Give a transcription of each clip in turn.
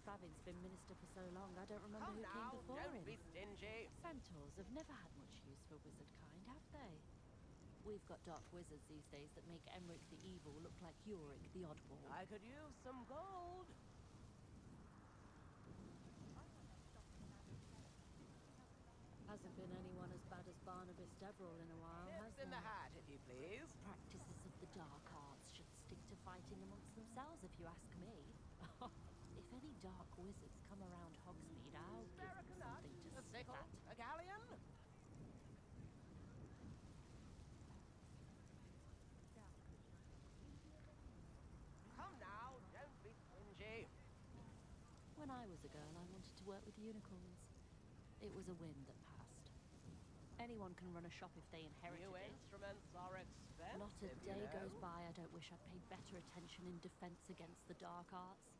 Spavin's been minister for so long, I don't remember who came before him. Don't be stingy. Centaurs have never had much use for wizard kind, have they? We've got dark wizards these days that make Emmerich the Evil look like Yorick the Oddball. I could use some gold. Hasn't been anyone as bad as Barnabas Deverell in a while, has Tips in there? the hat, if you please. Practices of the dark arts should stick to fighting amongst themselves, if you ask me. If any dark wizards come around Hogsmeade, I'll give them something to A sniff sickle, at. a galleon. Come now, don't be stingy. When I was a girl, I wanted to work with unicorns. It was a whim that passed. Anyone can run a shop if they inherited New it. instruments are expensive. Not a day goes by I don't wish I'd paid better attention in defense against the dark arts.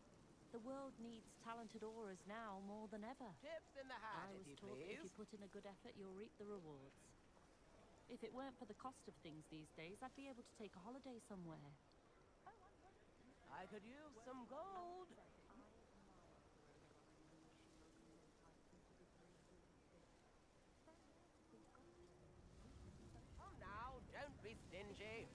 The world needs talented aurors now more than ever. Tips in the hat, I was taught that if you put in a good effort, you'll reap the rewards. If it weren't for the cost of things these days, I'd be able to take a holiday somewhere. I could use some gold. Come now, don't be stingy.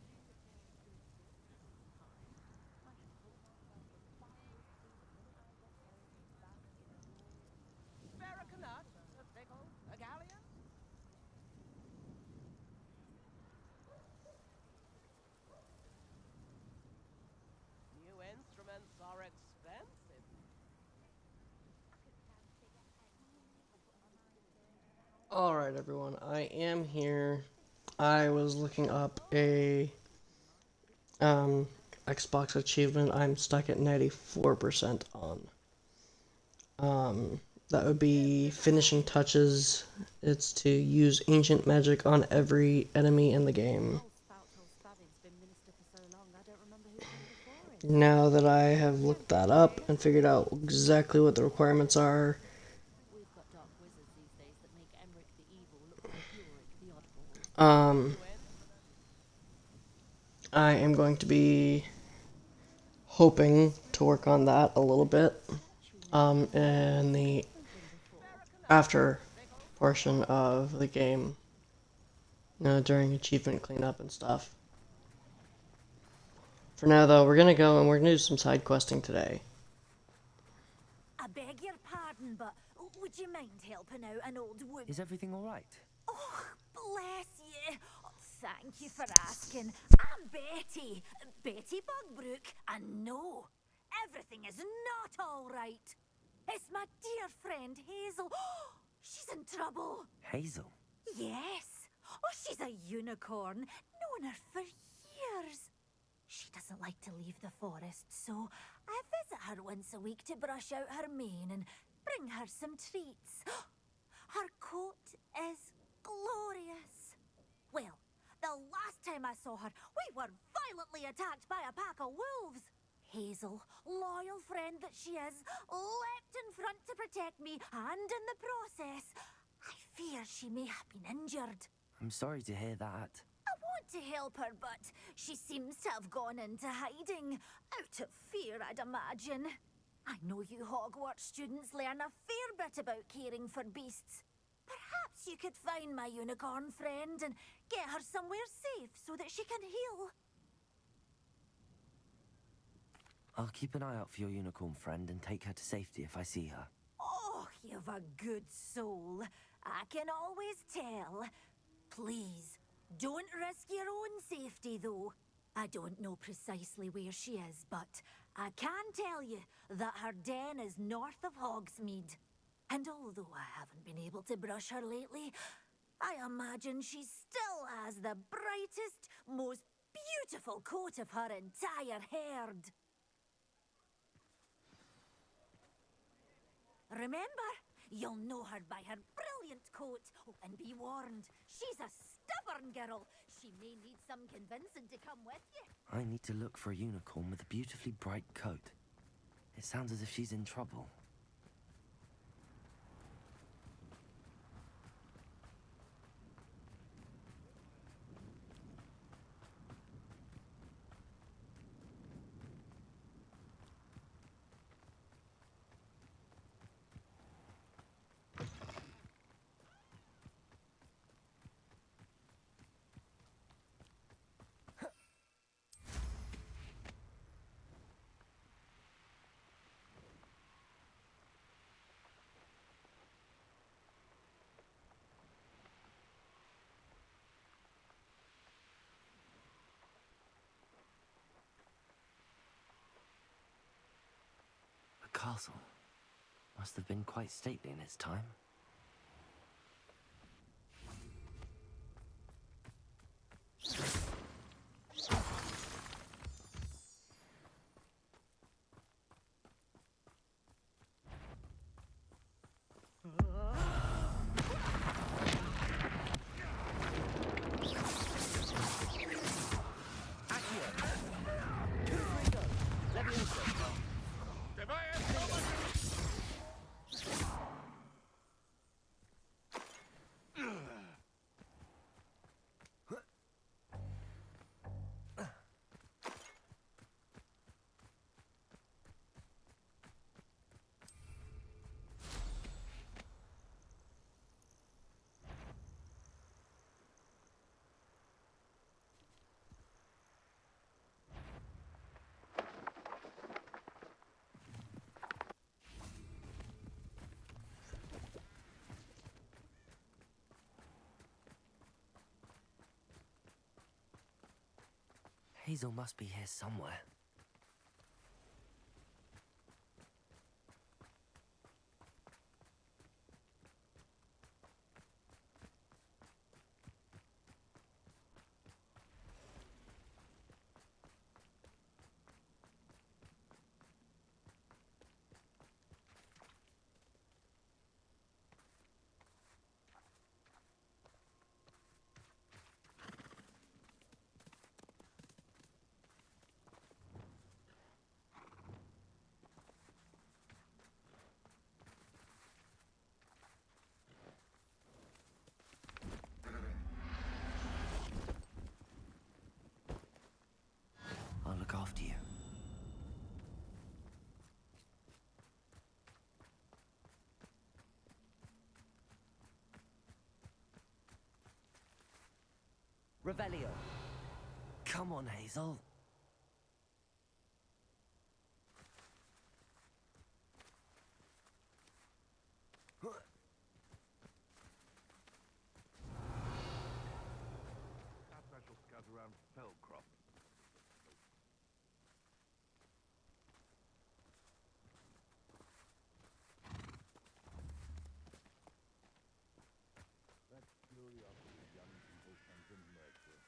Barracanut, a sickle, a galleon. New instruments are expensive. Alright, everyone, I am here. I was looking up a Xbox achievement. I'm stuck at 94% on. That would be finishing touches. It's to use ancient magic on every enemy in the game. Now that I have looked that up and figured out exactly what the requirements are, I am going to be hoping to work on that a little bit in the after portion of the game, during achievement cleanup and stuff. For now, though, we're gonna go and we're gonna do some side questing today. I beg your pardon, but would you mind helping out an old woman? Is everything all right? Oh, bless you. Oh, thank you for asking. I'm Betty. Betty Bugbrook. And no, everything is not all right. It's my dear friend Hazel. She's in trouble. Hazel? Yes. Oh, she's a unicorn. Known her for years. She doesn't like to leave the forest, so I visit her once a week to brush out her mane and bring her some treats. Her coat is glorious. Well, the last time I saw her, we were violently attacked by a pack of wolves. Hazel, loyal friend that she is, leapt in front to protect me, and in the process, I fear she may have been injured. I'm sorry to hear that. I want to help her, but she seems to have gone into hiding. Out of fear, I'd imagine. I know you Hogwarts students learn a fair bit about caring for beasts. Perhaps you could find my unicorn friend and get her somewhere safe so that she can heal. I'll keep an eye out for your unicorn friend and take her to safety if I see her. Oh, you've a good soul. I can always tell. Please, don't risk your own safety, though. I don't know precisely where she is, but I can tell you that her den is north of Hogsmeade. And although I haven't been able to brush her lately, I imagine she still has the brightest, most beautiful coat of her entire herd. Remember, you'll know her by her brilliant coat. Oh, and be warned, she's a stubborn girl. She may need some convincing to come with you. I need to look for a unicorn with a beautifully bright coat. It sounds as if she's in trouble. castle. Must have been quite stately in its time. Hazel must be here somewhere. I'll look after you. Revelio. Come on, Hazel. Perhaps I shall scout around Fellcroft. That curiosity young people tend to nurture.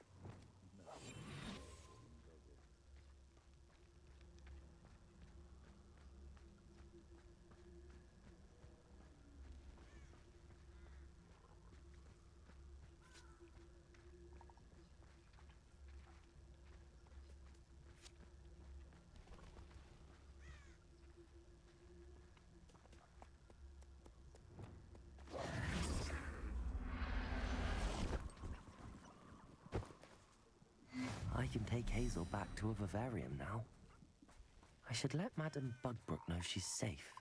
I can take Hazel back to a vivarium now. I should let Madame Budbrook know she's safe.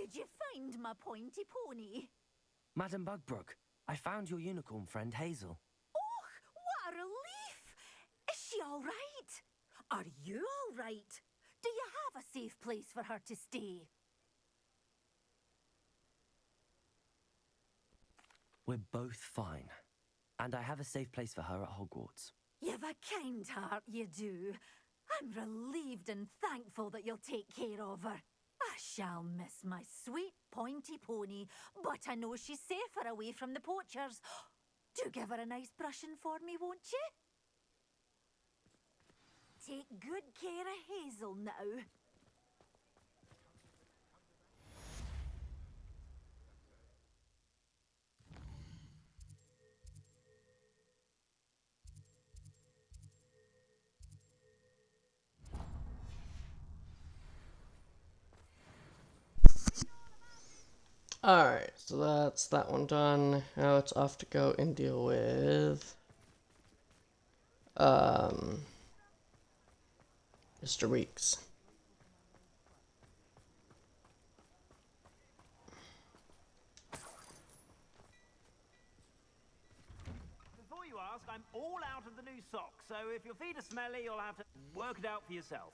did you find my pointy pony? Madam Bugbrook, I found your unicorn friend Hazel. Oh, what a relief! Is she all right? Are you all right? Do you have a safe place for her to stay? We're both fine. And I have a safe place for her at Hogwarts. You've a kind heart, you do. I'm relieved and thankful that you'll take care of her. I shall miss my sweet pointy pony, but I know she's safer away from the poachers. Do give her a nice brushing for me, won't you? Take good care of Hazel now. Alright, so that's that one done. Now it's off to go and deal with Mr. Weeks. Before you ask, I'm all out of the new socks, so if your feet are smelly, you'll have to work it out for yourself.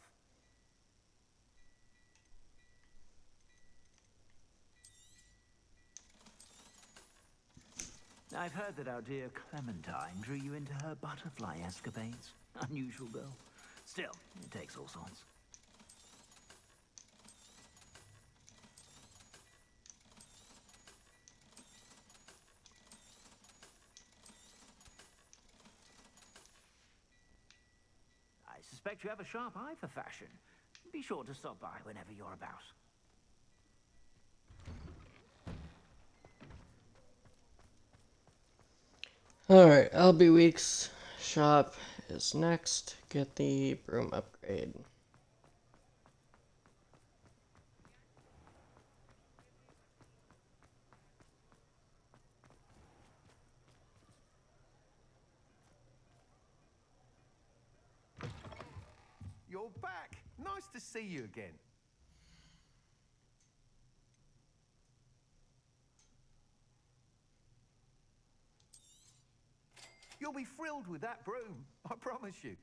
I've heard that our dear Clementine drew you into her butterfly escapades. Unusual girl. Still, it takes all sorts. I suspect you have a sharp eye for fashion. Be sure to stop by whenever you're about. Alright, LB Weeks shop is next. Get the broom upgrade. You're back. Nice to see you again. You'll be thrilled with that broom, I promise you.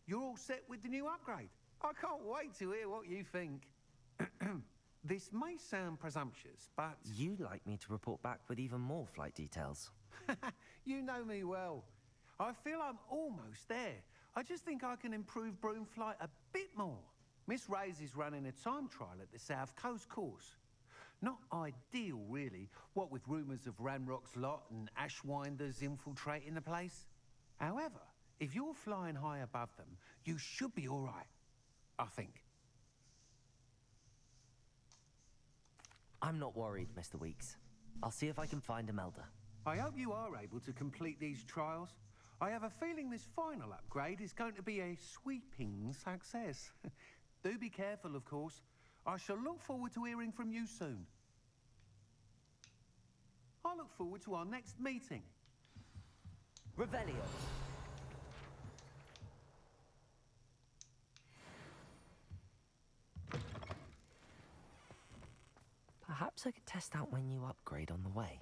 You're all set with the new upgrade. I can't wait to hear what you think. This may sound presumptuous, but... You'd like me to report back with even more flight details. You know me well. I feel I'm almost there. I just think I can improve broom flight a bit more. Miss Ray's is running a time trial at the South Coast course. Not ideal, really, what with rumours of Ranrock's lot and Ashwinders infiltrating the place. However, if you're flying high above them, you should be all right, I think. I'm not worried, Mr. Weeks. I'll see if I can find Imelda. I hope you are able to complete these trials. I have a feeling this final upgrade is going to be a sweeping success. Do be careful, of course. I shall look forward to hearing from you soon. I look forward to our next meeting. Revelio. Perhaps I could test out my new upgrade on the way.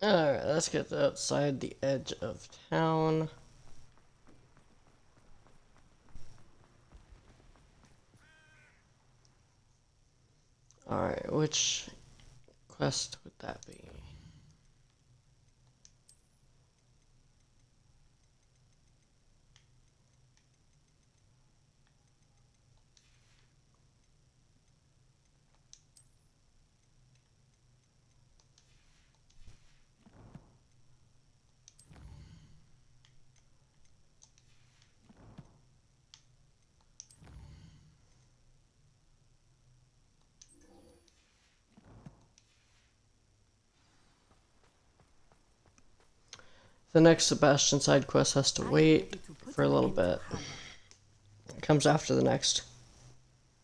Alright, let's get outside the edge of town. Alright, which quest would that be? The next Sebastian side quest has to wait for a little bit. It comes after the next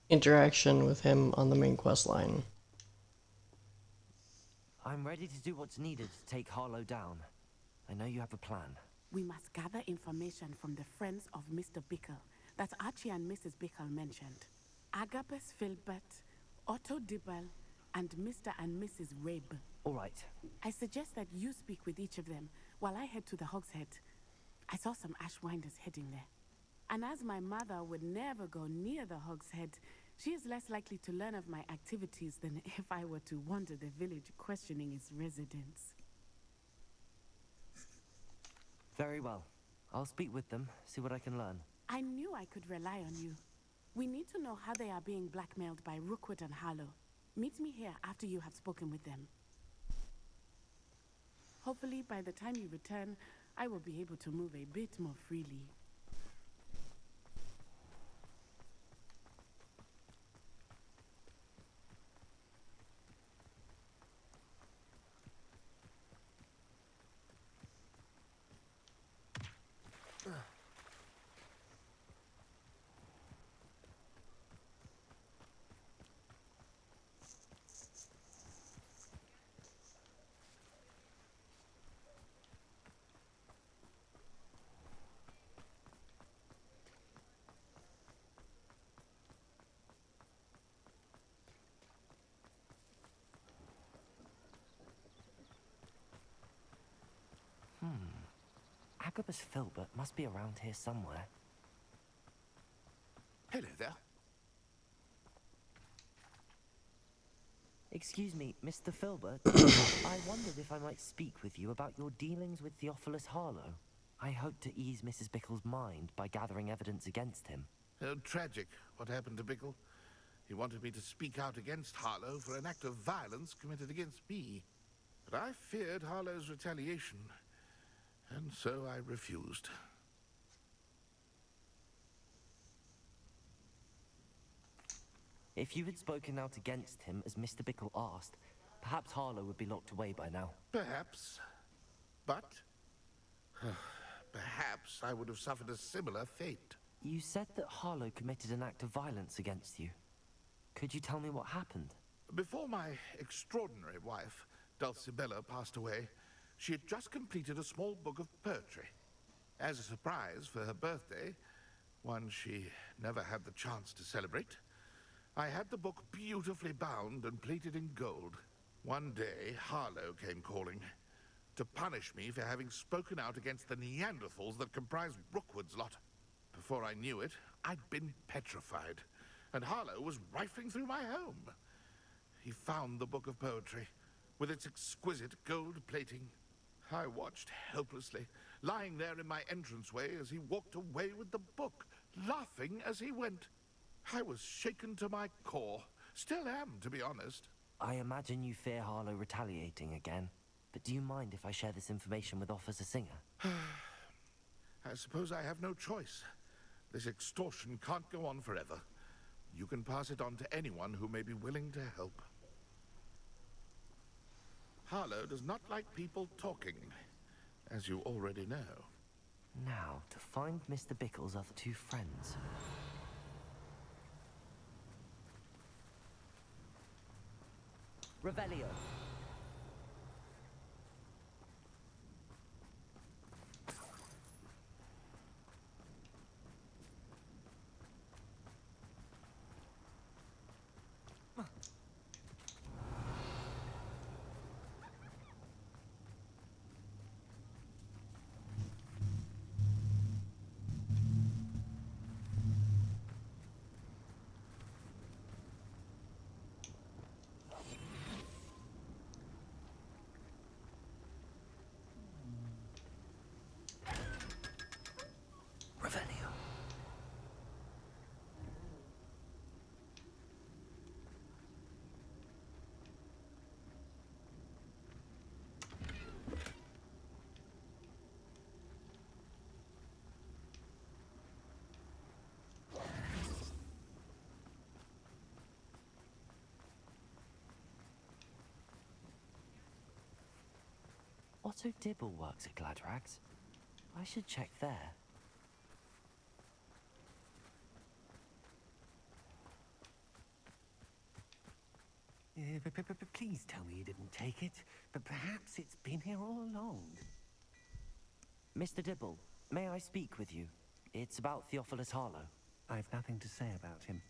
interaction with him on the main quest line. I'm ready to do what's needed to take Harlow down. I know you have a plan. We must gather information from the friends of Mr. Bickle that Archie and Mrs. Bickle mentioned. Agabus Filbert, Otto Dibble, and Mr. and Mrs. Rabe. All right. I suggest that you speak with each of them while I head to the Hogshead. I saw some Ashwinders heading there. And as my mother would never go near the Hogshead, she is less likely to learn of my activities than if I were to wander the village questioning its residents. Very well. I'll speak with them, see what I can learn. I knew I could rely on you. We need to know how they are being blackmailed by Rookwood and Harlow. Meet me here after you have spoken with them. Hopefully, by the time you return, I will be able to move a bit more freely. Agabus Filbert must be around here somewhere. Hello there. Excuse me, Mr. Filbert. I wondered if I might speak with you about your dealings with Theophilus Harlow. I hope to ease Mrs. Bickle's mind by gathering evidence against him. Oh, tragic what happened to Bickle. He wanted me to speak out against Harlow for an act of violence committed against me. But I feared Harlow's retaliation, and so I refused. If you had spoken out against him as Mr. Bickle asked, perhaps Harlow would be locked away by now. Perhaps. But perhaps I would have suffered a similar fate. You said that Harlow committed an act of violence against you. Could you tell me what happened? Before my extraordinary wife, Dulcibella, passed away, she had just completed a small book of poetry. As a surprise for her birthday, one she never had the chance to celebrate, I had the book beautifully bound and plated in gold. One day, Harlow came calling to punish me for having spoken out against the Neanderthals that comprised Rookwood's lot. Before I knew it, I'd been petrified, and Harlow was rifling through my home. He found the book of poetry, with its exquisite gold plating. I watched helplessly, lying there in my entranceway as he walked away with the book, laughing as he went. I was shaken to my core. Still am, to be honest. I imagine you fear Harlow retaliating again, but do you mind if I share this information with Officer Singer? I suppose I have no choice. This extortion can't go on forever. You can pass it on to anyone who may be willing to help. Harlow does not like people talking, as you already know. Now, to find Mr. Bickle's other two friends. Revelio. Revelio. Otto Dibble works at Gladrags. I should check there. Please tell me you didn't take it, but perhaps it's been here all along. Mr. Dibble, may I speak with you? It's about Theophilus Harlow. I've nothing to say about him.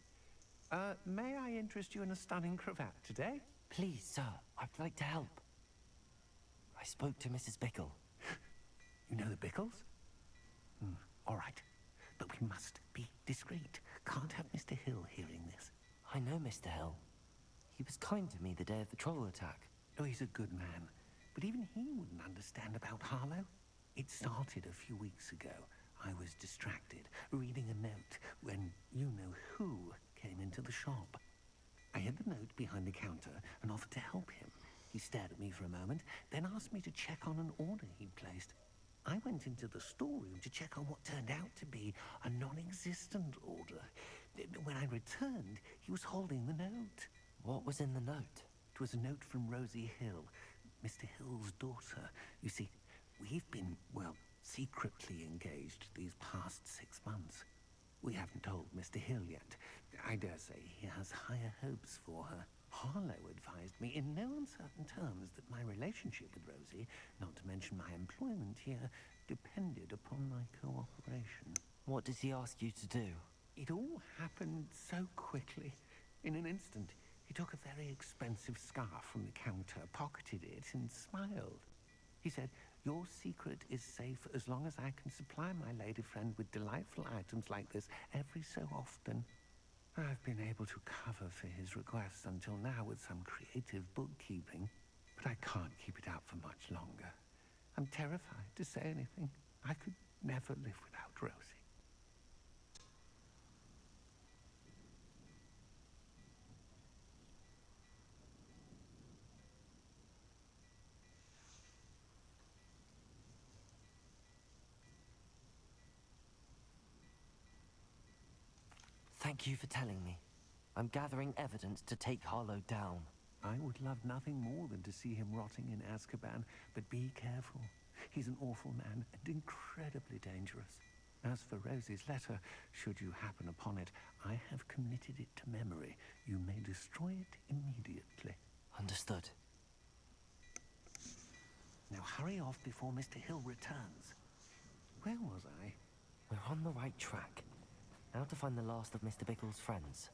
May I interest you in a stunning cravat today? Please, sir, I'd like to help. I spoke to Mrs. Bickle. You know the Bickles? All right. But we must be discreet. Can't have Mr. Hill hearing this. I know Mr. Hill. He was kind to me the day of the troll attack. Oh, he's a good man. But even he wouldn't understand about Harlow. It started a few weeks ago. I was distracted, reading a note, when you-know-who came into the shop. I hid the note behind the counter and offered to help him. He stared at me for a moment, then asked me to check on an order he'd placed. I went into the storeroom to check on what turned out to be a non-existent order. When I returned, he was holding the note. What was in the note? It was a note from Rosie Hill, Mr. Hill's daughter. You see, we've been, well, secretly engaged these past 6 months. We haven't told Mr. Hill yet. I dare say he has higher hopes for her. Harlow advised me in no uncertain terms that my relationship with Rosie, not to mention my employment here, depended upon my cooperation. What does he ask you to do? It all happened so quickly. In an instant, he took a very expensive scarf from the counter, pocketed it, and smiled. He said, "Your secret is safe as long as I can supply my lady friend with delightful items like this every so often." I've been able to cover for his requests until now with some creative bookkeeping, but I can't keep it out for much longer. I'm terrified to say anything. I could never live without Rosie. Thank you for telling me. I'm gathering evidence to take Harlow down. I would love nothing more than to see him rotting in Azkaban, but be careful. He's an awful man and incredibly dangerous. As for Rosie's letter, should you happen upon it, I have committed it to memory. You may destroy it immediately. Understood. Now hurry off before Mr. Hill returns. Where was I? We're on the right track. Now to find the last of Mr. Bickle's friends.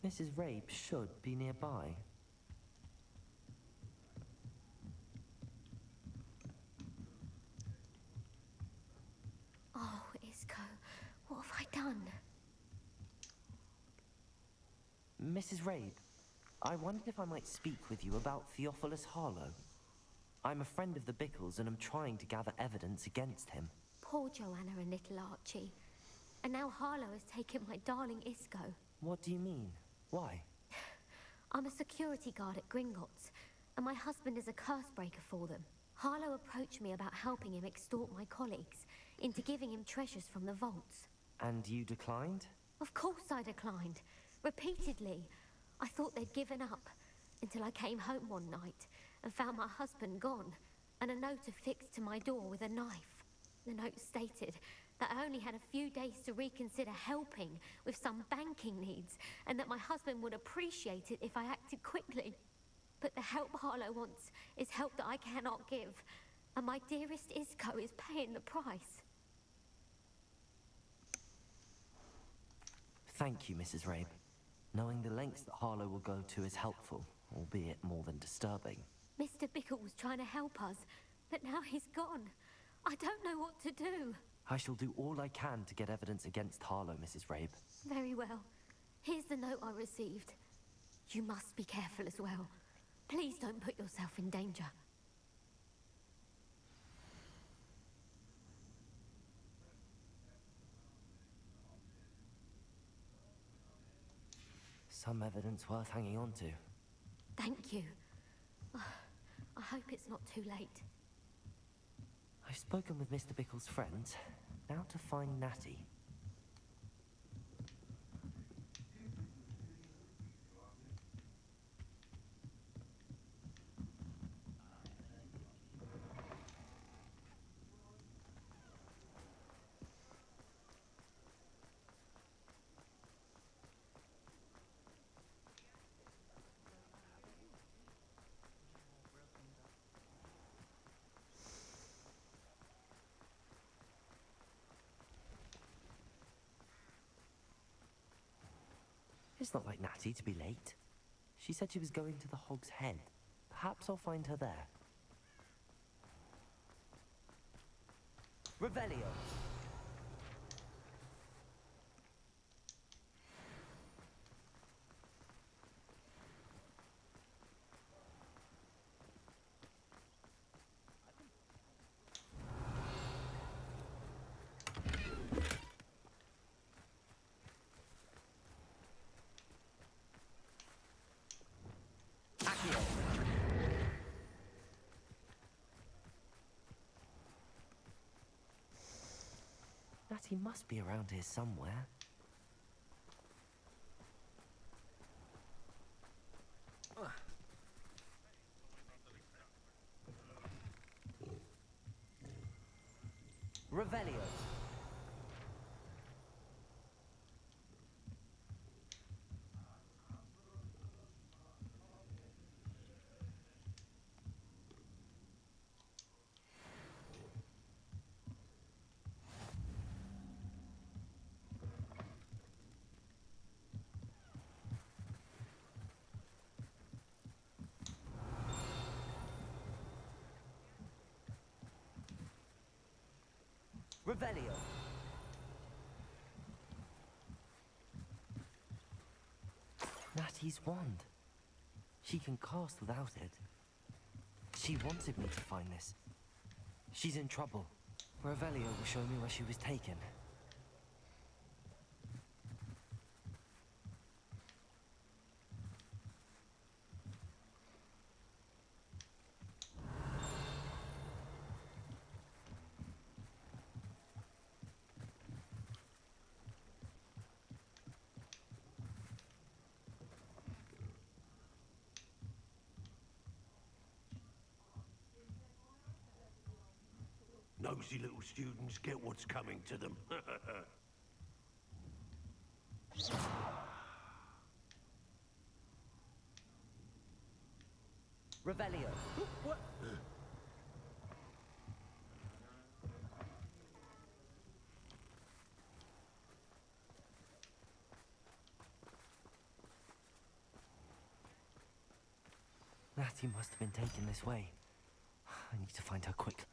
Mrs. Rabe should be nearby. Oh, Isco, what have I done? Mrs. Rabe, I wondered if I might speak with you about Theophilus Harlow. I'm a friend of the Bickles and I'm trying to gather evidence against him. Poor Joanna and little Archie. And now Harlow has taken my darling Isco. What do you mean? Why? I'm a security guard at Gringotts, and my husband is a curse breaker for them. Harlow approached me about helping him extort my colleagues into giving him treasures from the vaults. And you declined? Of course I declined. Repeatedly. I thought they'd given up, until I came home one night and found my husband gone, and a note affixed to my door with a knife. The note stated that I only had a few days to reconsider helping with some banking needs, and that my husband would appreciate it if I acted quickly. But the help Harlow wants is help that I cannot give, and my dearest Isco is paying the price. Thank you, Mrs. Rabe. Knowing the lengths that Harlow will go to is helpful, albeit more than disturbing. Mr. Bickle was trying to help us, but now he's gone. I don't know what to do. I shall do all I can to get evidence against Harlow, Mrs. Rabe. Very well. Here's the note I received. You must be careful as well. Please don't put yourself in danger. Some evidence worth hanging on to. Thank you. I hope it's not too late. I I've spoken with Mr. Bickle's friends. Now to find Natty. It's not like Natty to be late. She said she was going to the Hog's Head. Perhaps I'll find her there. Revelio. Natty must be around here somewhere. Revelio. Revelio. Natty's wand. She can cast without it. She wanted me to find this. She's in trouble. Revelio will show me where she was taken. Nosy little students get what's coming to them. Revelio. What? Natty must have been taken this way. I need to find her quickly.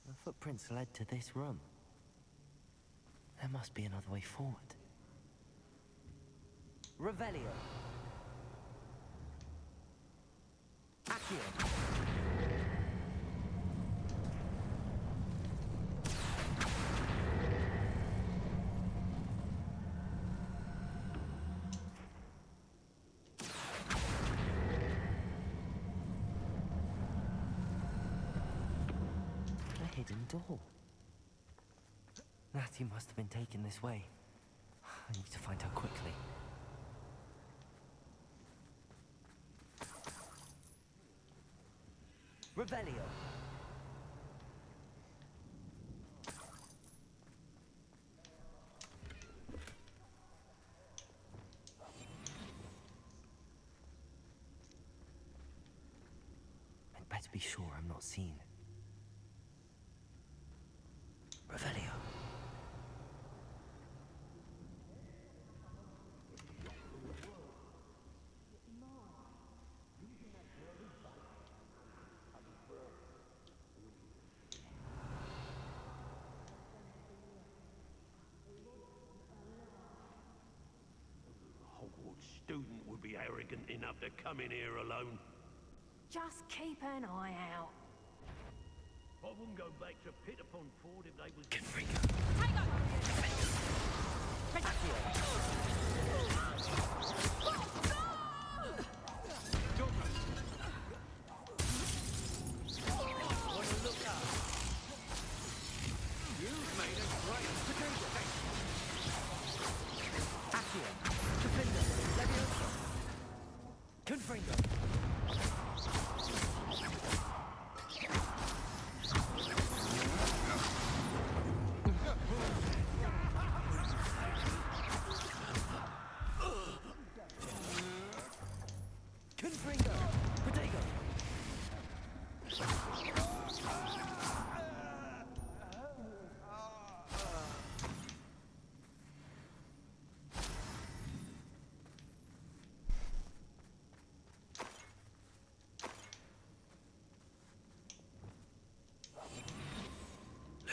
The footprints led to this room. There must be another way forward. Revelio. Accio. A hidden door. Natty must have been taken this way. I need to find her quickly. Revelio. I'd better be sure I'm not seen. Revelio. arrogant enough to come in here alone? Just keep an eye out. I wouldn't go back to Pitterpond Ford if they was...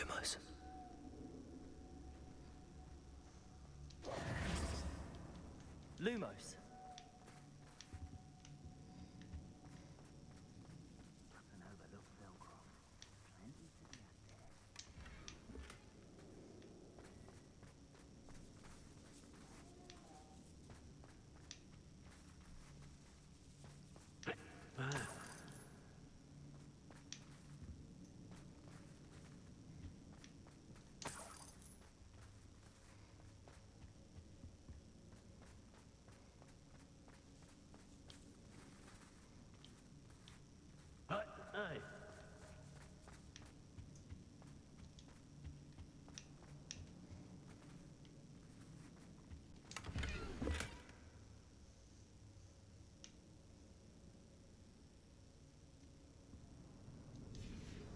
Lumos. Lumos. An overlooked Velcro. Plenty to be had there. Hey.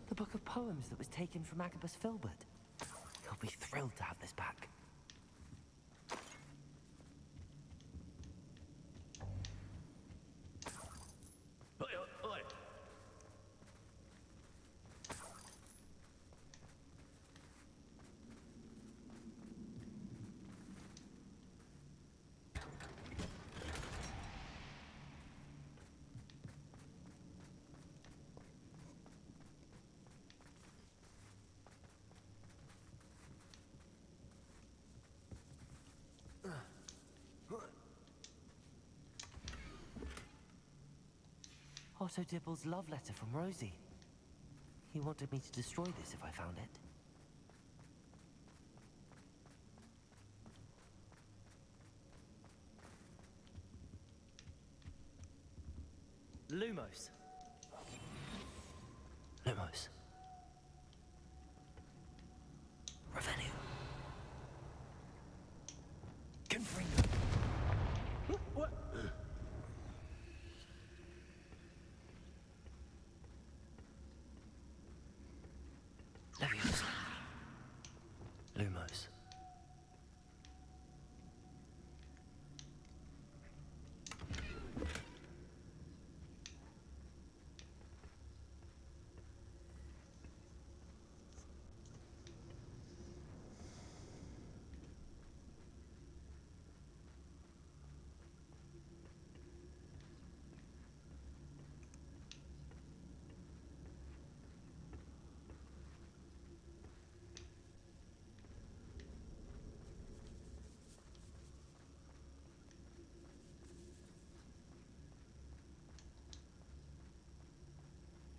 The book of poems that was taken from Agabus Filbert. He'll be thrilled to have this back. Oi, oi. Otto Dibble's love letter from Rosie. He wanted me to destroy this if I found it. Lumos. Lumos. Revelio. Confringo. What? Leviosa. Lumos.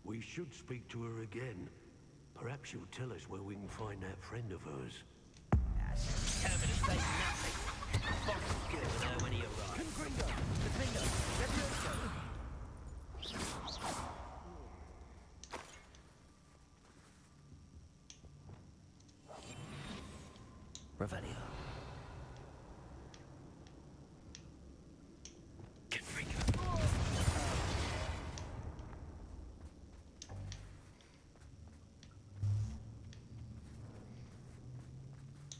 We should speak to her again. Perhaps she'll tell us where we can find that friend of hers. Determined to say nothing. Boss will get with her when he arrives. Confringo. Confringo. Leviosa. Revelio. Confringo.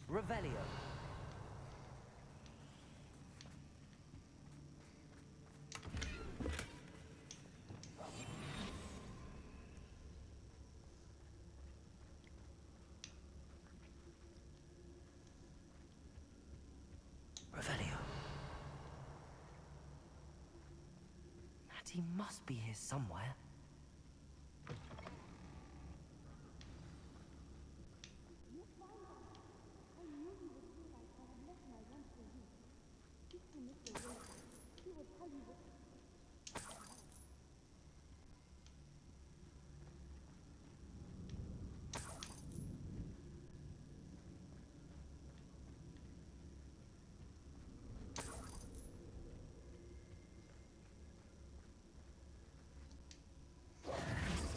Revelio. Revelio. Natty must be here somewhere.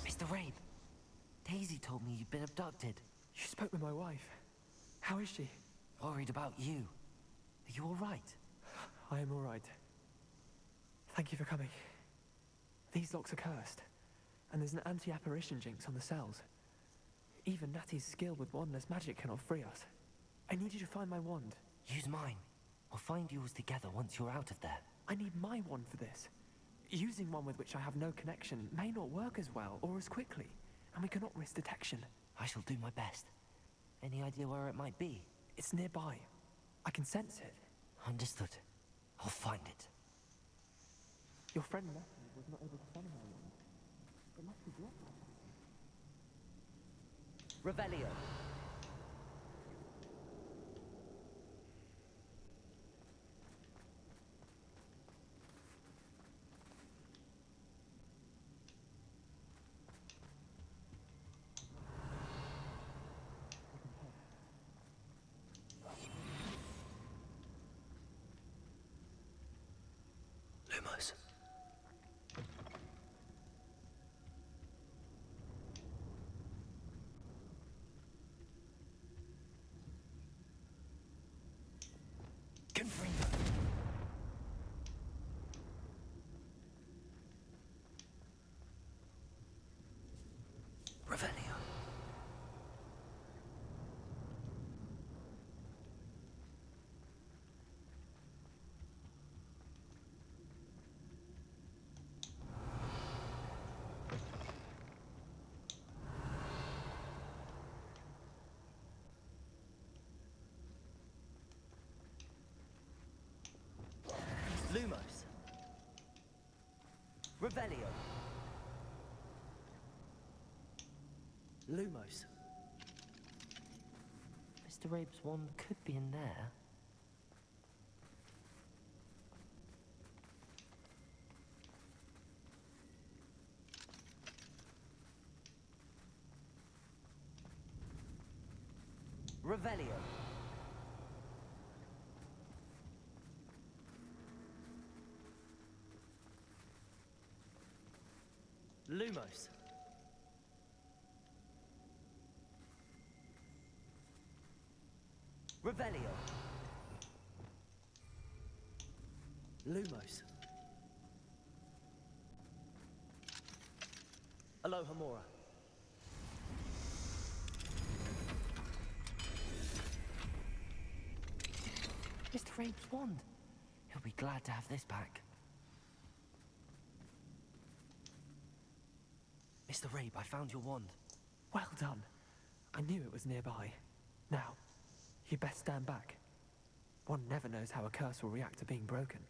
Mr. Rabe, Daisy told me you'd been abducted. You spoke with my wife. How is she? Worried about you. Are you all right? I am all right. Thank you for coming. These locks are cursed, and there's an anti-apparition jinx on the cells. Even Natty's skill with wandless magic cannot free us. I need you to find my wand. Use mine. We'll find yours together once you're out of there. I need my wand for this. Using one with which I have no connection may not work as well or as quickly, and we cannot risk detection. I shall do my best. Any idea where it might be? It's nearby. I can sense it. Understood. I'll find it. Your friend Natty was not able to find my wand. It must be blocked. Revelio. Lumos. Confringo. Revelio. Lumos. Revelio. Lumos. Mr. Rabe's wand could be in there. Revelio. Lumos. Revelio. Lumos. Aloha Mora. Mr. Rabe's wand. He'll be glad to have this back. Mr. Rabe, I found your wand. Well done. I knew it was nearby. Now, you best stand back. One never knows how a curse will react to being broken.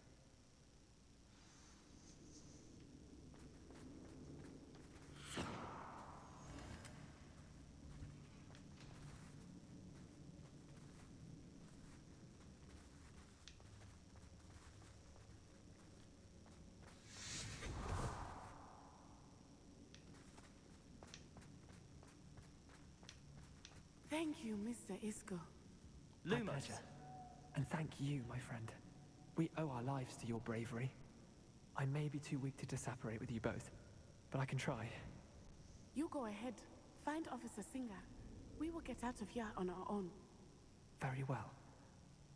Thank you, Mr. Isco. My Lumos. pleasure. And thank you, my friend. We owe our lives to your bravery. I may be too weak to disapparate with you both, but I can try. You go ahead. Find Officer Singer. We will get out of here on our own. Very well.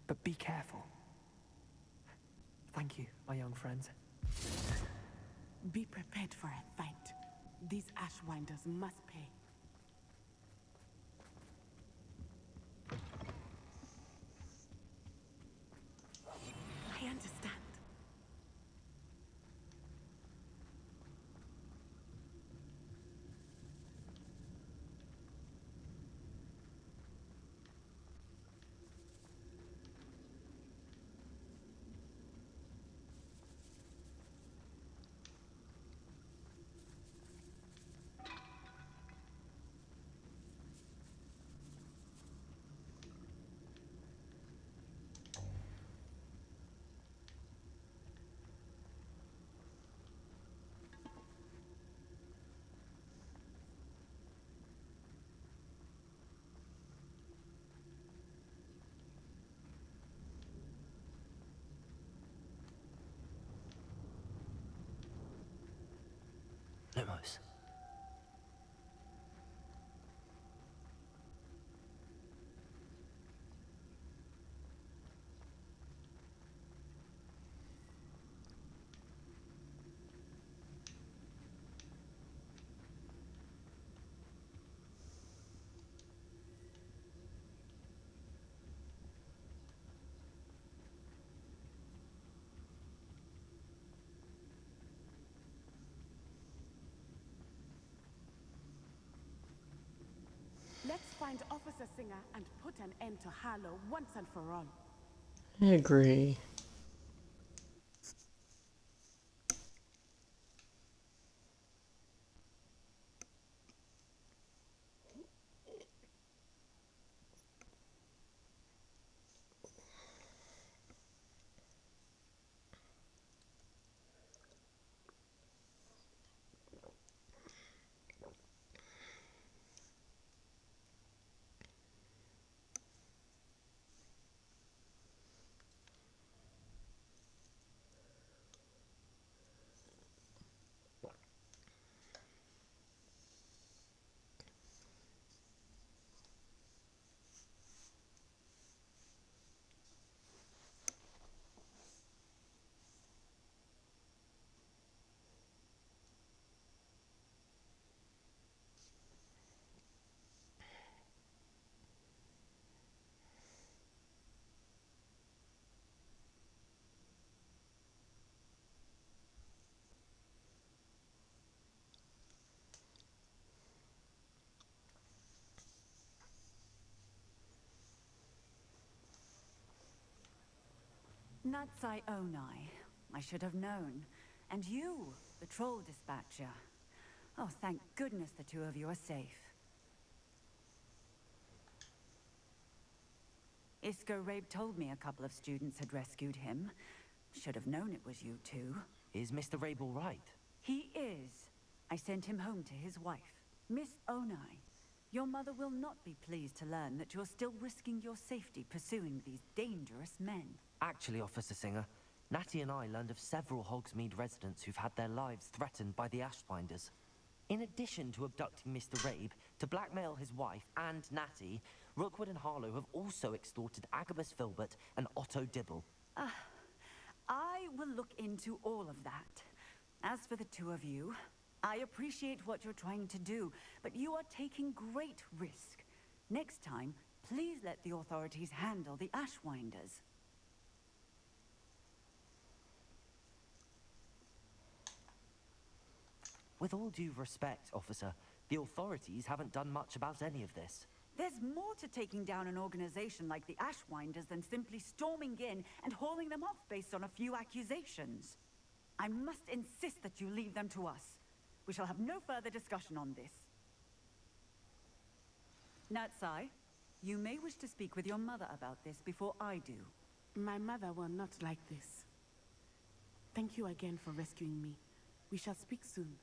But be careful. Thank you, my young friends. Be prepared for a fight. These Ashwinders must pay. I understand. Let's find Officer Singer and put an end to Harlow once and for all. I agree. Natsai Onai. I should have known. And you, the troll dispatcher. Oh, thank goodness the two of you are safe. Isco Rabe told me a couple of students had rescued him. Should have known it was you two. Is Mr. Rabe all right? He is. I sent him home to his wife. Miss Onai, your mother will not be pleased to learn that you're still risking your safety pursuing these dangerous men. Actually, Officer Singer, Natty and I learned of several Hogsmeade residents who've had their lives threatened by the Ashbinders. In addition to abducting Mr. Rabe, to blackmail his wife and Natty, Rookwood and Harlow have also extorted Agabus Filbert and Otto Dibble. I will look into all of that. As for the two of you, I appreciate what you're trying to do, but you are taking great risk. Next time, please let the authorities handle the Ashwinders. With all due respect, officer, the authorities haven't done much about any of this. There's more to taking down an organization like the Ashwinders than simply storming in and hauling them off based on a few accusations. I must insist that you leave them to us. We shall have no further discussion on this. Natsai, you may wish to speak with your mother about this before I do. My mother will not like this. Thank you again for rescuing me. We shall speak soon.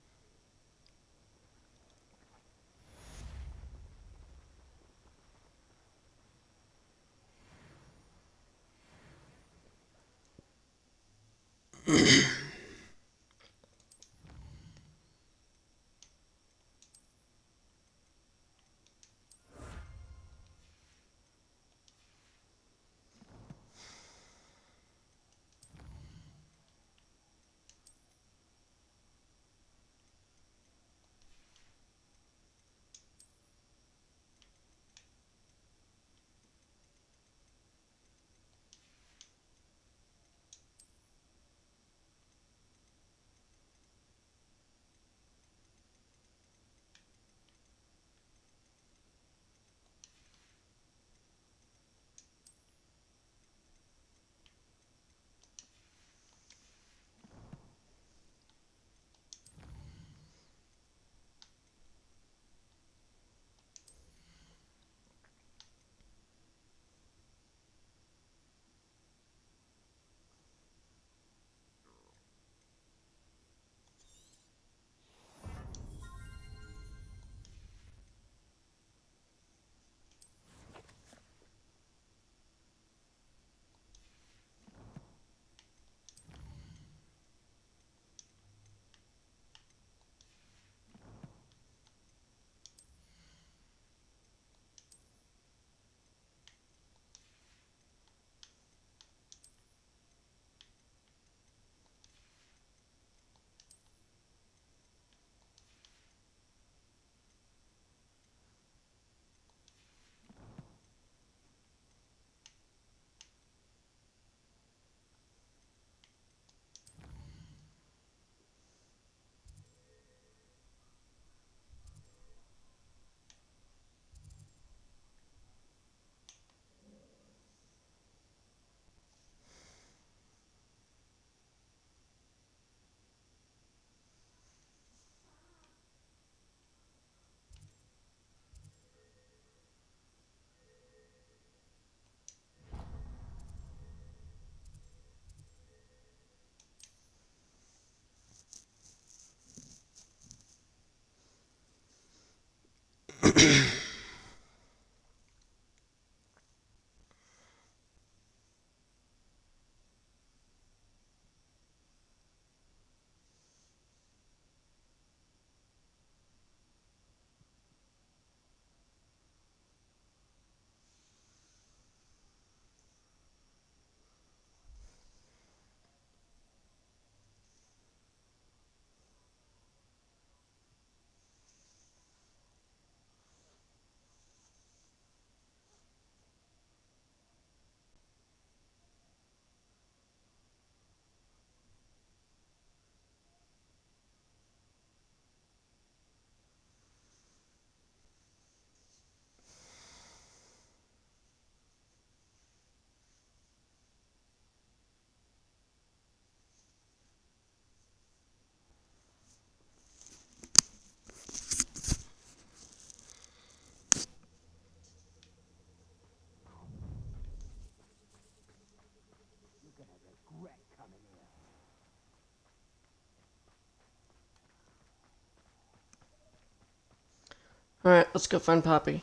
Alright, let's go find Poppy.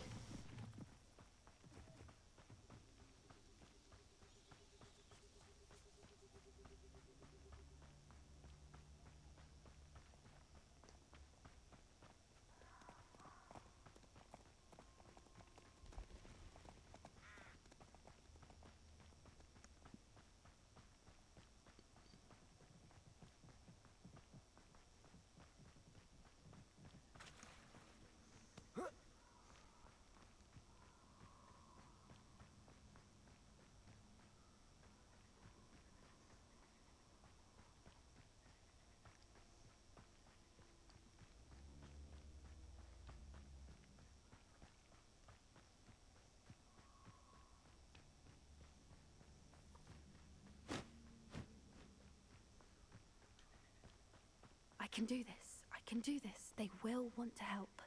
I can do this. I can do this. They will want to help.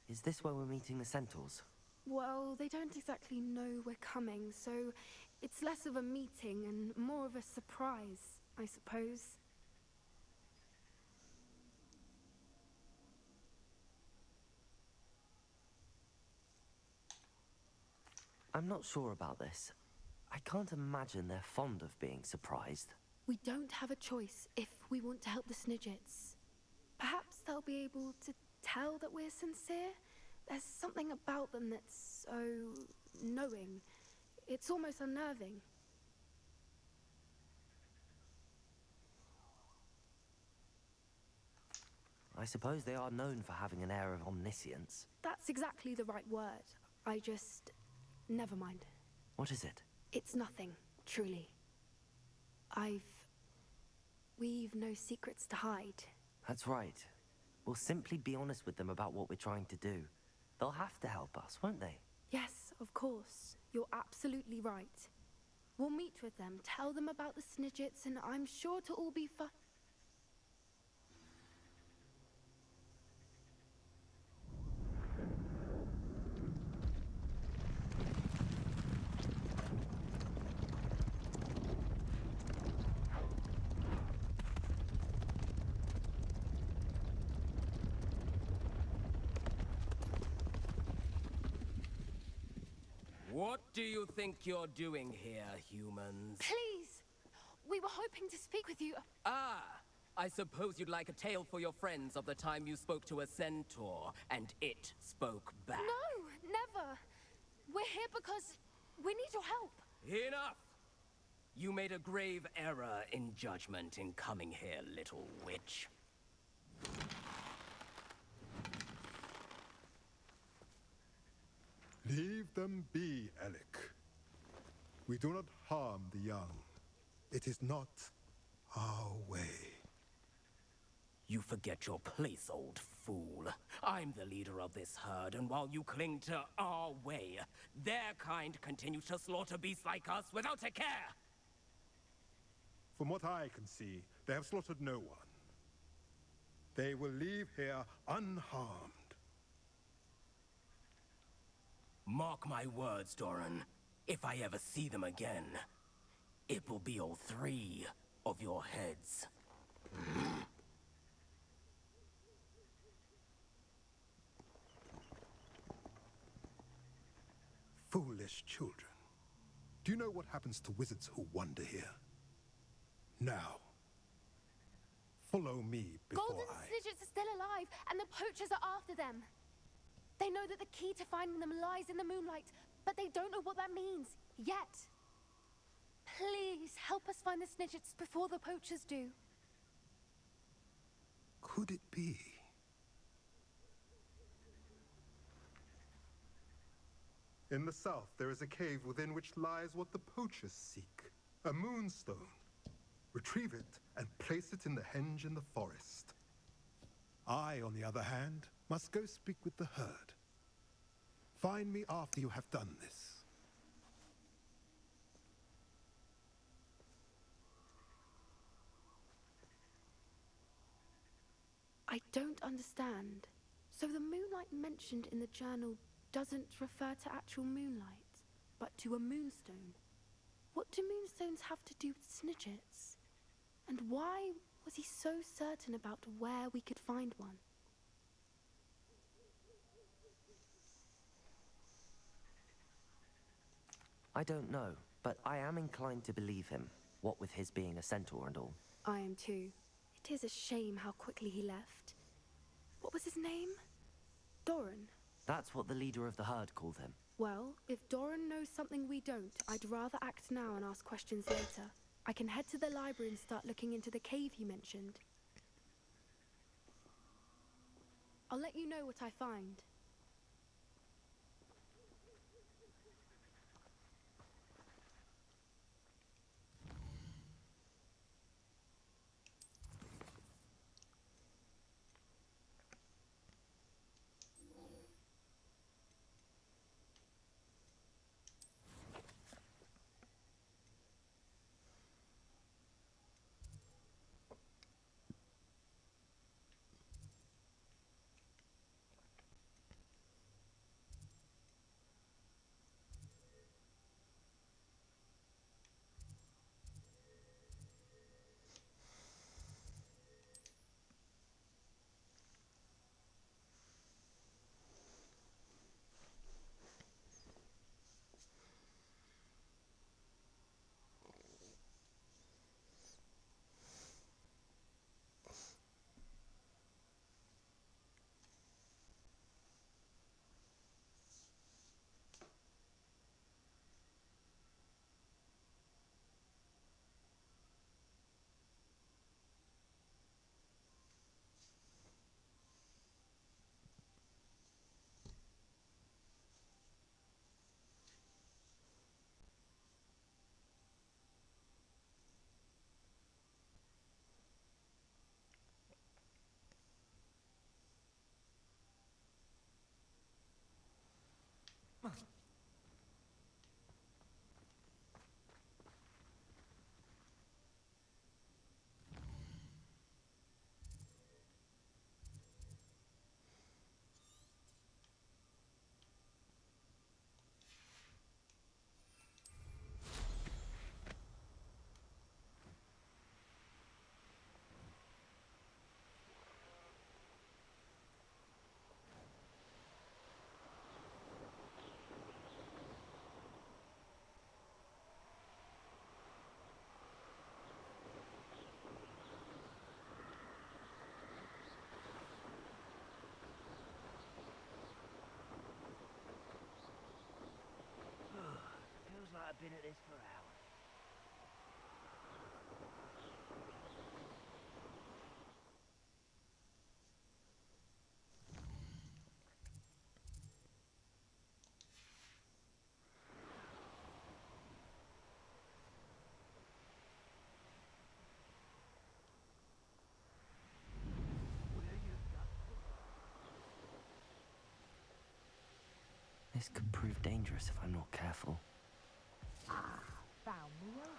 Is this where we're meeting the centaurs? Well, they don't exactly know we're coming, so it's less of a meeting and more of a surprise, I suppose. I'm not sure about this. I can't imagine they're fond of being surprised. We don't have a choice if we want to help the Snidgets. Perhaps they'll be able to tell that we're sincere? There's something about them that's so knowing. It's almost unnerving. I suppose they are known for having an air of omniscience. That's exactly the right word. I just... never mind. What is it? It's nothing, truly. We've no secrets to hide. That's right. We'll simply be honest with them about what we're trying to do. They'll have to help us, won't they? Yes, of course. You're absolutely right. We'll meet with them, tell them about the Snidgets, and I'm sure to all be fun. What do you think you're doing here, humans? Please! We were hoping to speak with you. Ah! I suppose you'd like a tale for your friends of the time you spoke to a centaur, and it spoke back. No, never! We're here because we need your help. Enough! You made a grave error in judgment in coming here, little witch. Leave them be, Alec. We do not harm the young. It is not our way. You forget your place, old fool. I'm the leader of this herd, and while you cling to our way, their kind continues to slaughter beasts like us without a care. From what I can see, they have slaughtered no one. They will leave here unharmed. Mark my words, Doran. If I ever see them again, it will be all 3 of your heads. childish children. Do you know what happens to wizards who wander here? Now, follow me before Golden Snidgets are still alive, and the poachers are after them. They know that the key to finding them lies in the moonlight, but they don't know what that means, yet. Please, help us find the Snidgets before the poachers do. Could it be? In the south, there is a cave within which lies what the poachers seek. A moonstone. Retrieve it and place it in the henge in the forest. I, on the other hand, must go speak with the herd. Find me after you have done this. I don't understand. So the moonlight mentioned in the journal doesn't refer to actual moonlight, but to a moonstone. What do moonstones have to do with Snidgets? And why was he so certain about where we could find one? I don't know, but I am inclined to believe him, what with his being a centaur and all. I am too. It is a shame how quickly he left. What was his name? Doran. That's what the leader of the herd called him. Well, if Doran knows something we don't, I'd rather act now and ask questions later. I can head to the library and start looking into the cave you mentioned. I'll let you know what I find. Feels like I've been at this for hours. This could prove dangerous if I'm not careful. Found me over.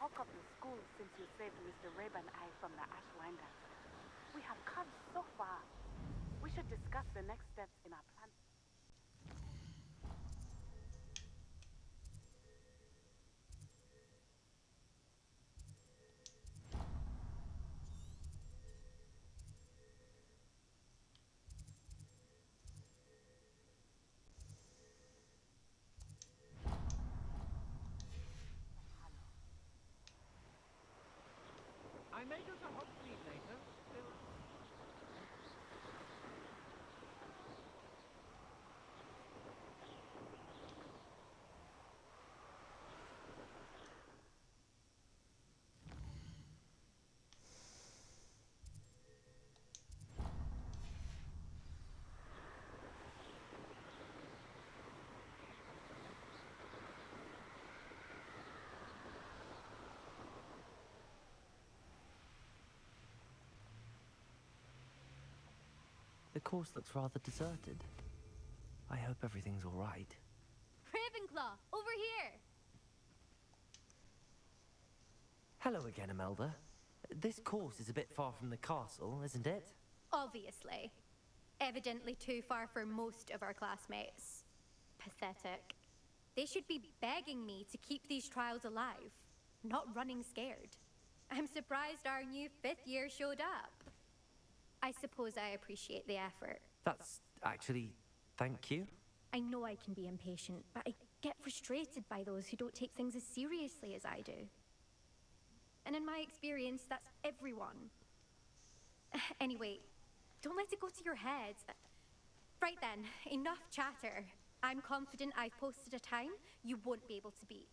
talk of the school since you saved Mr. Rabe and I from the Ashwinders. We have come so far. We should discuss the next steps in our plan. I may go to Hogsmeade later. Still... The course looks rather deserted. I hope everything's all right. Ravenclaw, over here! Hello again, Imelda. This course is a bit far from the castle, isn't it? Obviously. Evidently too far for most of our classmates. Pathetic. They should be begging me to keep these trials alive, not running scared. I'm surprised our new 5th year showed up. I suppose I appreciate the effort. That's actually... thank you. I know I can be impatient, but I get frustrated by those who don't take things as seriously as I do. And in my experience, that's everyone. Anyway, don't let it go to your head. Right then, enough chatter. I'm confident I've posted a time you won't be able to beat.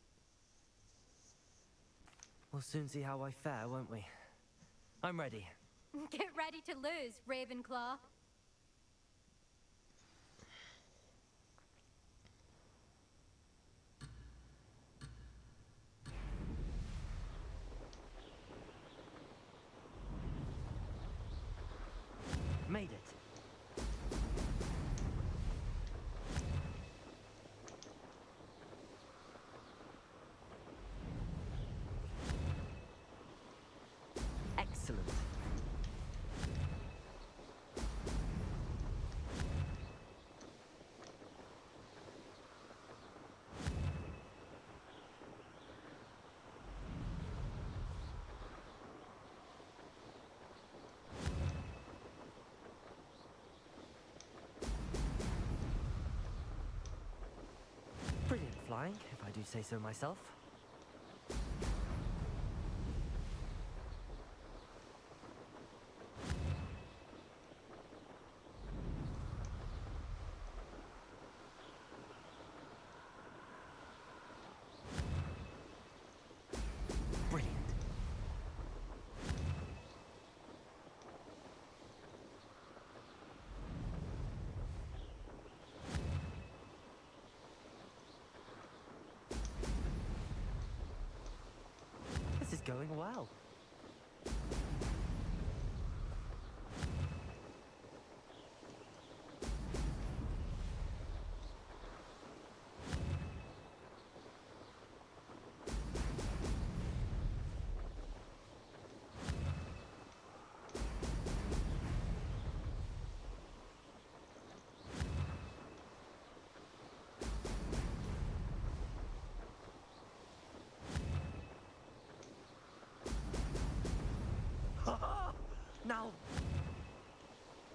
We'll soon see how I fare, won't we? I'm ready. Get ready to lose, Ravenclaw. Made it. Excellent. Brilliant flying, if I do say so myself. Brilliant. This is going well. Now,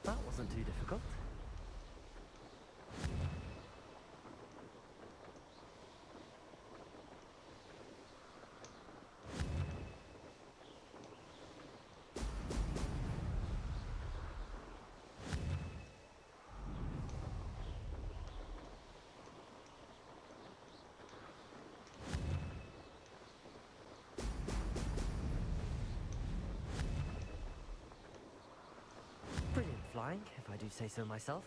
that wasn't too difficult. Brilliant flying, if I do say so myself.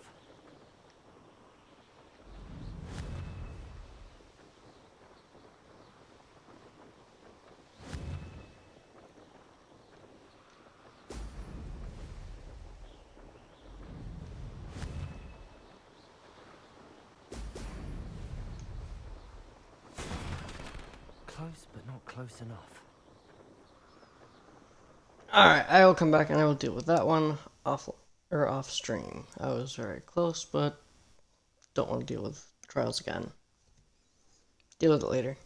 Close, but not close enough. Alright, I will come back and I will deal with that one off stream. I was very close, but don't want to deal with trials again. Deal with it later.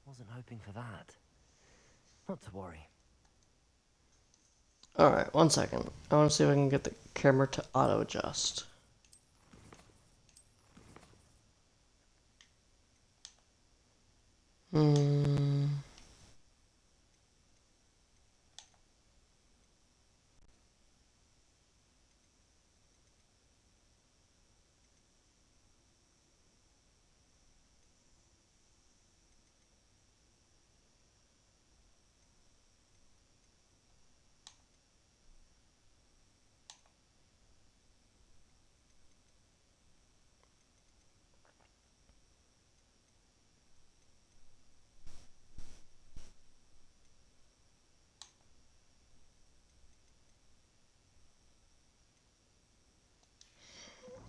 Wasn't hoping for that. Not to worry. Alright, 1 second. I want to see if I can get the camera to auto-adjust.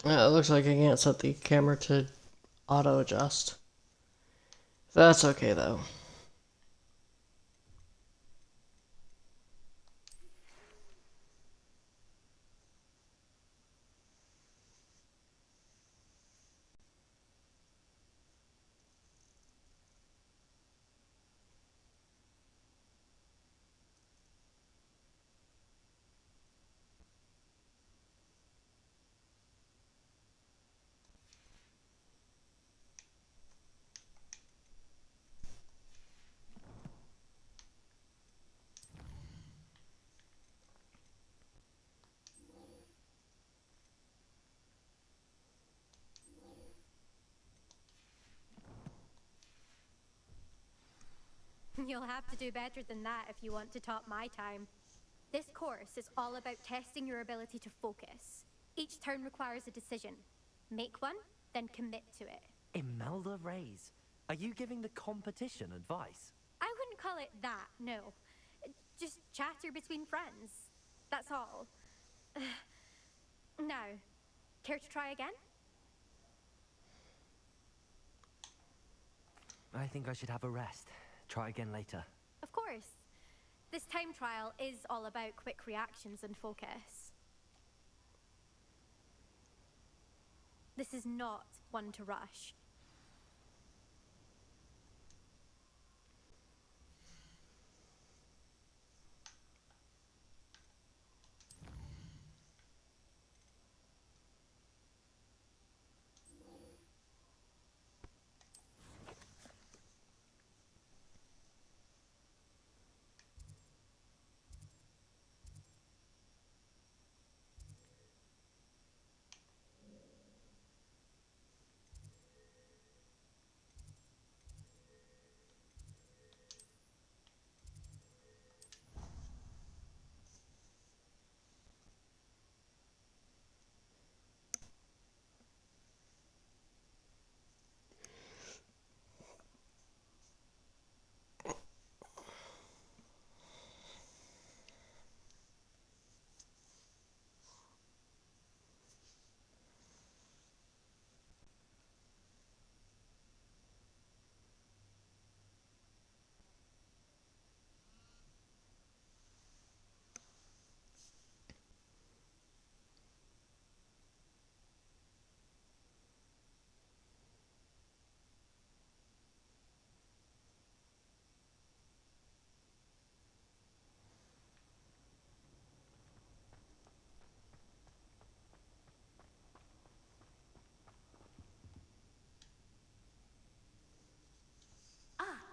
It looks like I can't set the camera to auto-adjust. That's okay, though. You'll have to do better than that if you want to top my time. This course is all about testing your ability to focus. Each turn requires a decision. Make one, then commit to it. Imelda Reyes, are you giving the competition advice? I wouldn't call it that, no. Just chatter between friends. That's all. Now, care to try again? I think I should have a rest. Try again later. Of course. This time trial is all about quick reactions and focus. This is not one to rush.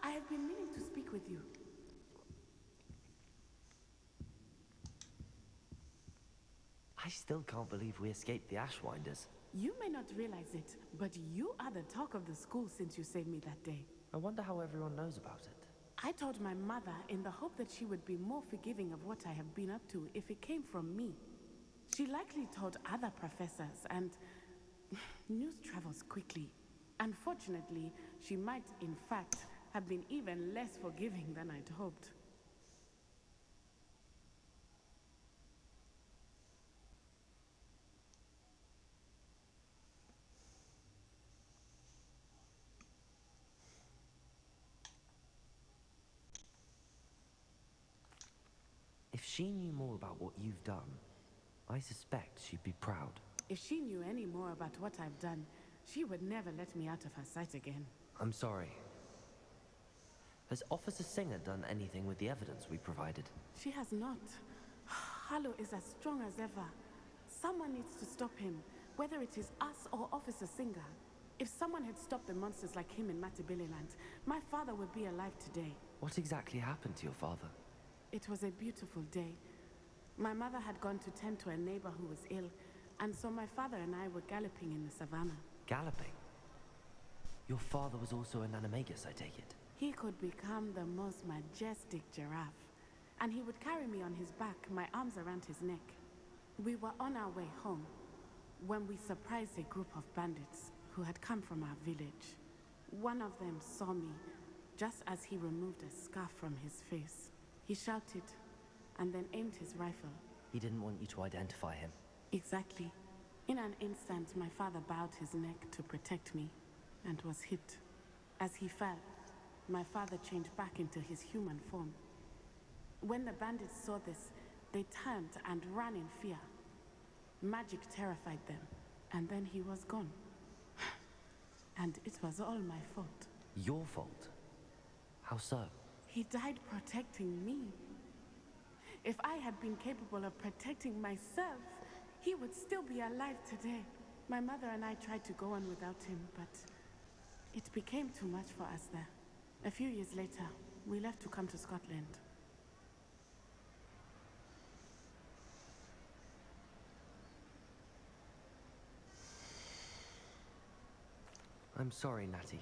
I have been meaning to speak with you. I still can't believe we escaped the Ashwinders. You may not realize it, but you are the talk of the school since you saved me that day. I wonder how everyone knows about it. I told my mother in the hope that she would be more forgiving of what I have been up to if it came from me. She likely told other professors, and news travels quickly. Unfortunately, she might, in fact, have been even less forgiving than I'd hoped. she knew more about what you've done, I suspect she'd be proud. If she knew any more about what I've done, she would never let me out of her sight again. I'm sorry. Has Officer Singer done anything with the evidence we provided? She has not. Harlow is as strong as ever. Someone needs to stop him, whether it is us or Officer Singer. If someone had stopped the monsters like him in Matabeleland, my father would be alive today. What exactly happened to your father? It was a beautiful day. My mother had gone to tend to a neighbor who was ill, and so my father and I were galloping in the savannah. Galloping? Your father was also an animagus, I take it? He could become the most majestic giraffe, and he would carry me on his back, my arms around his neck. We were on our way home when we surprised a group of bandits who had come from our village. One of them saw me just as he removed a scarf from his face. He shouted and then aimed his rifle. He didn't want you to identify him. Exactly. In an instant, my father bowed his neck to protect me and was hit. As he fell, my father changed back into his human form. When the bandits saw this, they turned and ran in fear. Magic terrified them, and then he was gone. And it was all my fault. Your fault? How so? He died protecting me. If I had been capable of protecting myself, he would still be alive today. My mother and I tried to go on without him, but it became too much for us there. A few years later, we left to come to Scotland. I'm sorry, Natty.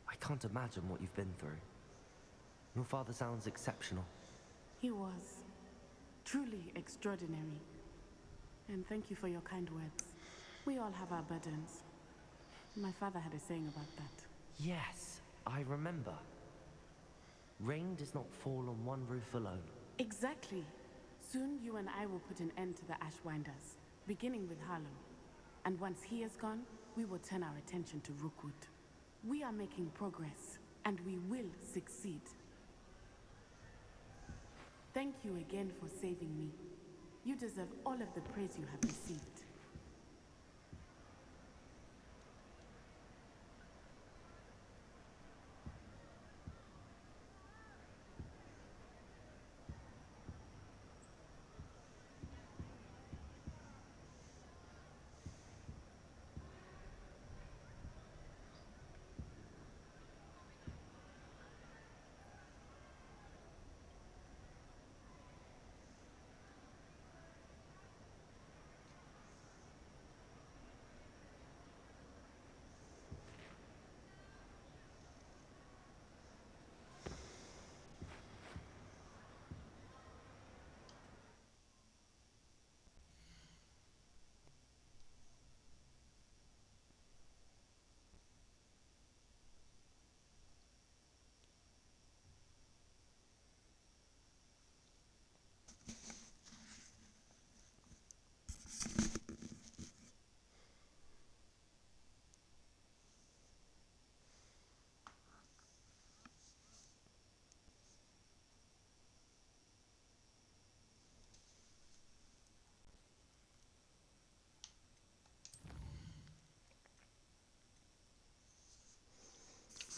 I can't imagine what you've been through. Your father sounds exceptional. He was truly extraordinary. And thank you for your kind words. We all have our burdens. My father had a saying about that. Yes, I remember. Rain does not fall on one roof alone. Exactly. Soon you and I will put an end to the Ashwinders, beginning with Harlow. And once he is gone, we will turn our attention to Rookwood. We are making progress, and we will succeed. Thank you again for saving me. You deserve all of the praise you have received.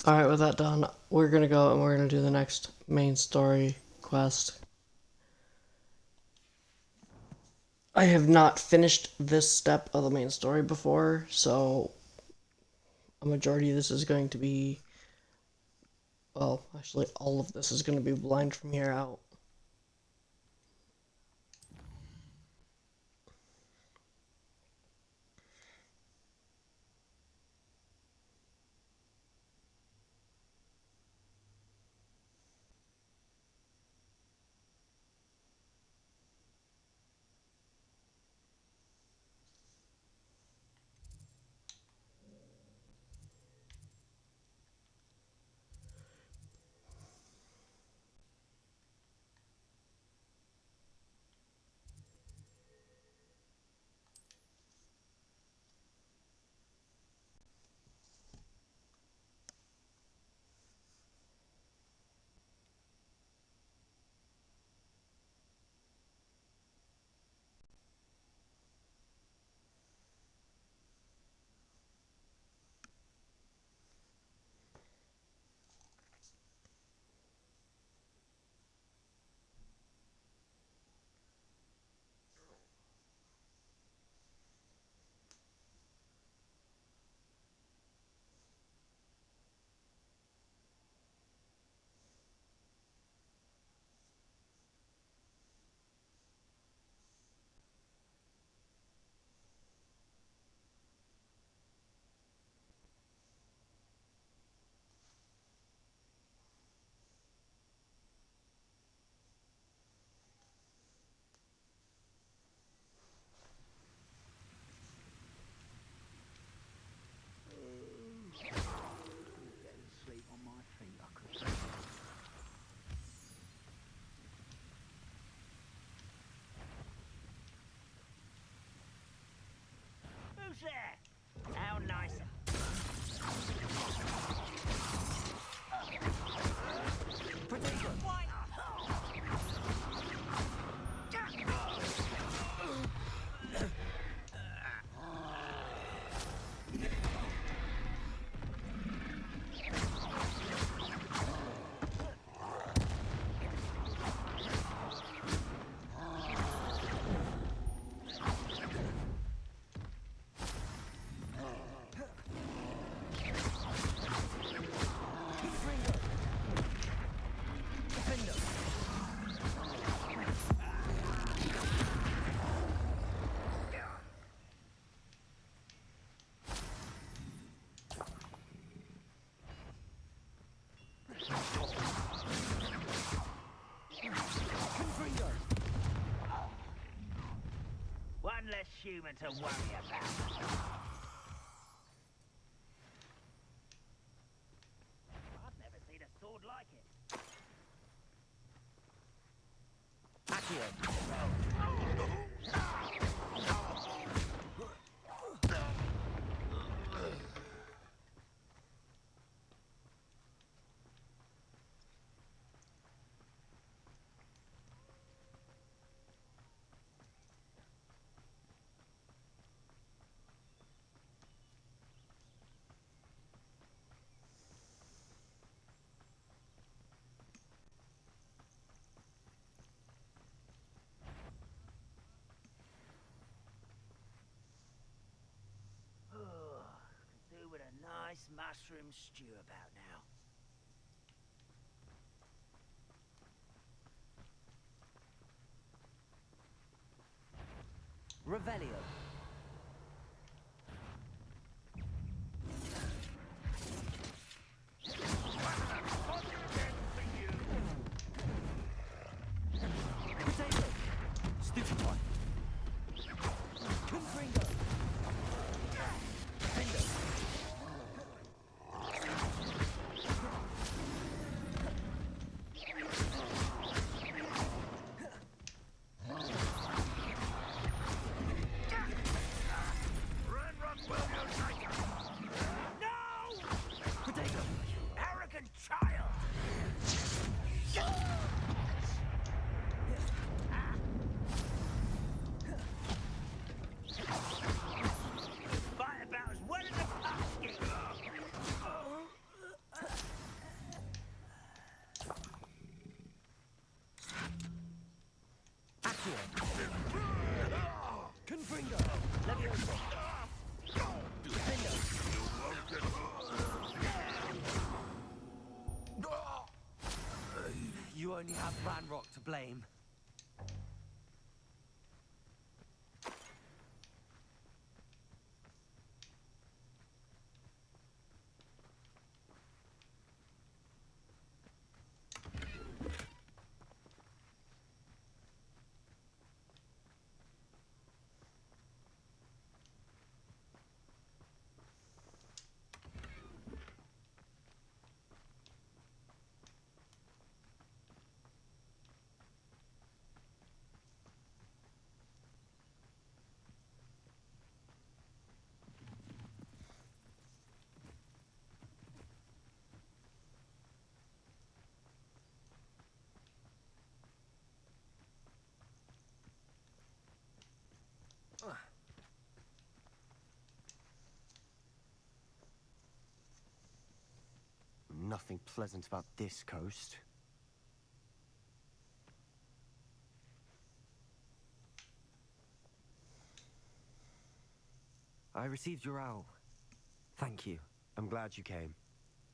Alright, with that done, we're gonna go and we're gonna do the next main story quest. I have not finished this step of the main story before, so a majority of this is going to be, well, actually all of this is going to be blind from here out. human to worry about. I've never seen a sword like it. Could do with a nice mushroom stew about now. Revelio. Potato. Stupefy. Confringo. Findo. Potato. Arrogant child! Fight about as well as a basket! Confringo. Levioso. Findo. You only have Ranrock to blame. Nothing pleasant about this coast. I received your owl. Thank you. I'm glad you came.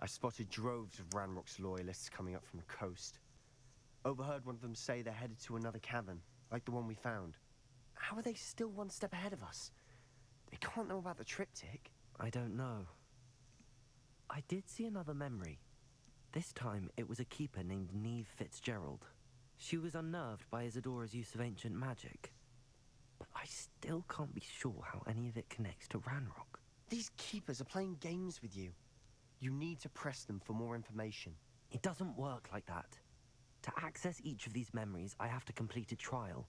I spotted droves of Ranrock's loyalists coming up from the coast. Overheard one of them say they're headed to another cavern, like the one we found. How are they still one step ahead of us? They can't know about the triptych. I don't know. I did see another memory. This time, it was a keeper named Neve Fitzgerald. She was unnerved by Isadora's use of ancient magic. But I still can't be sure how any of it connects to Ranrock. These keepers are playing games with you. You need to press them for more information. It doesn't work like that. To access each of these memories, I have to complete a trial.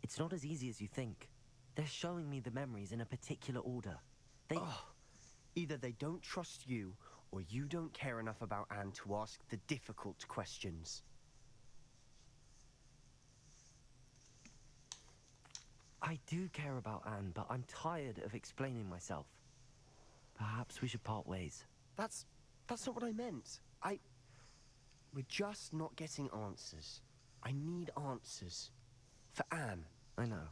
It's not as easy as you think. They're showing me the memories in a particular order. Either they don't trust you, or you don't care enough about Anne to ask the difficult questions. I do care about Anne, but I'm tired of explaining myself. Perhaps we should part ways. That's not what I meant. We're just not getting answers. I need answers. For Anne. I know.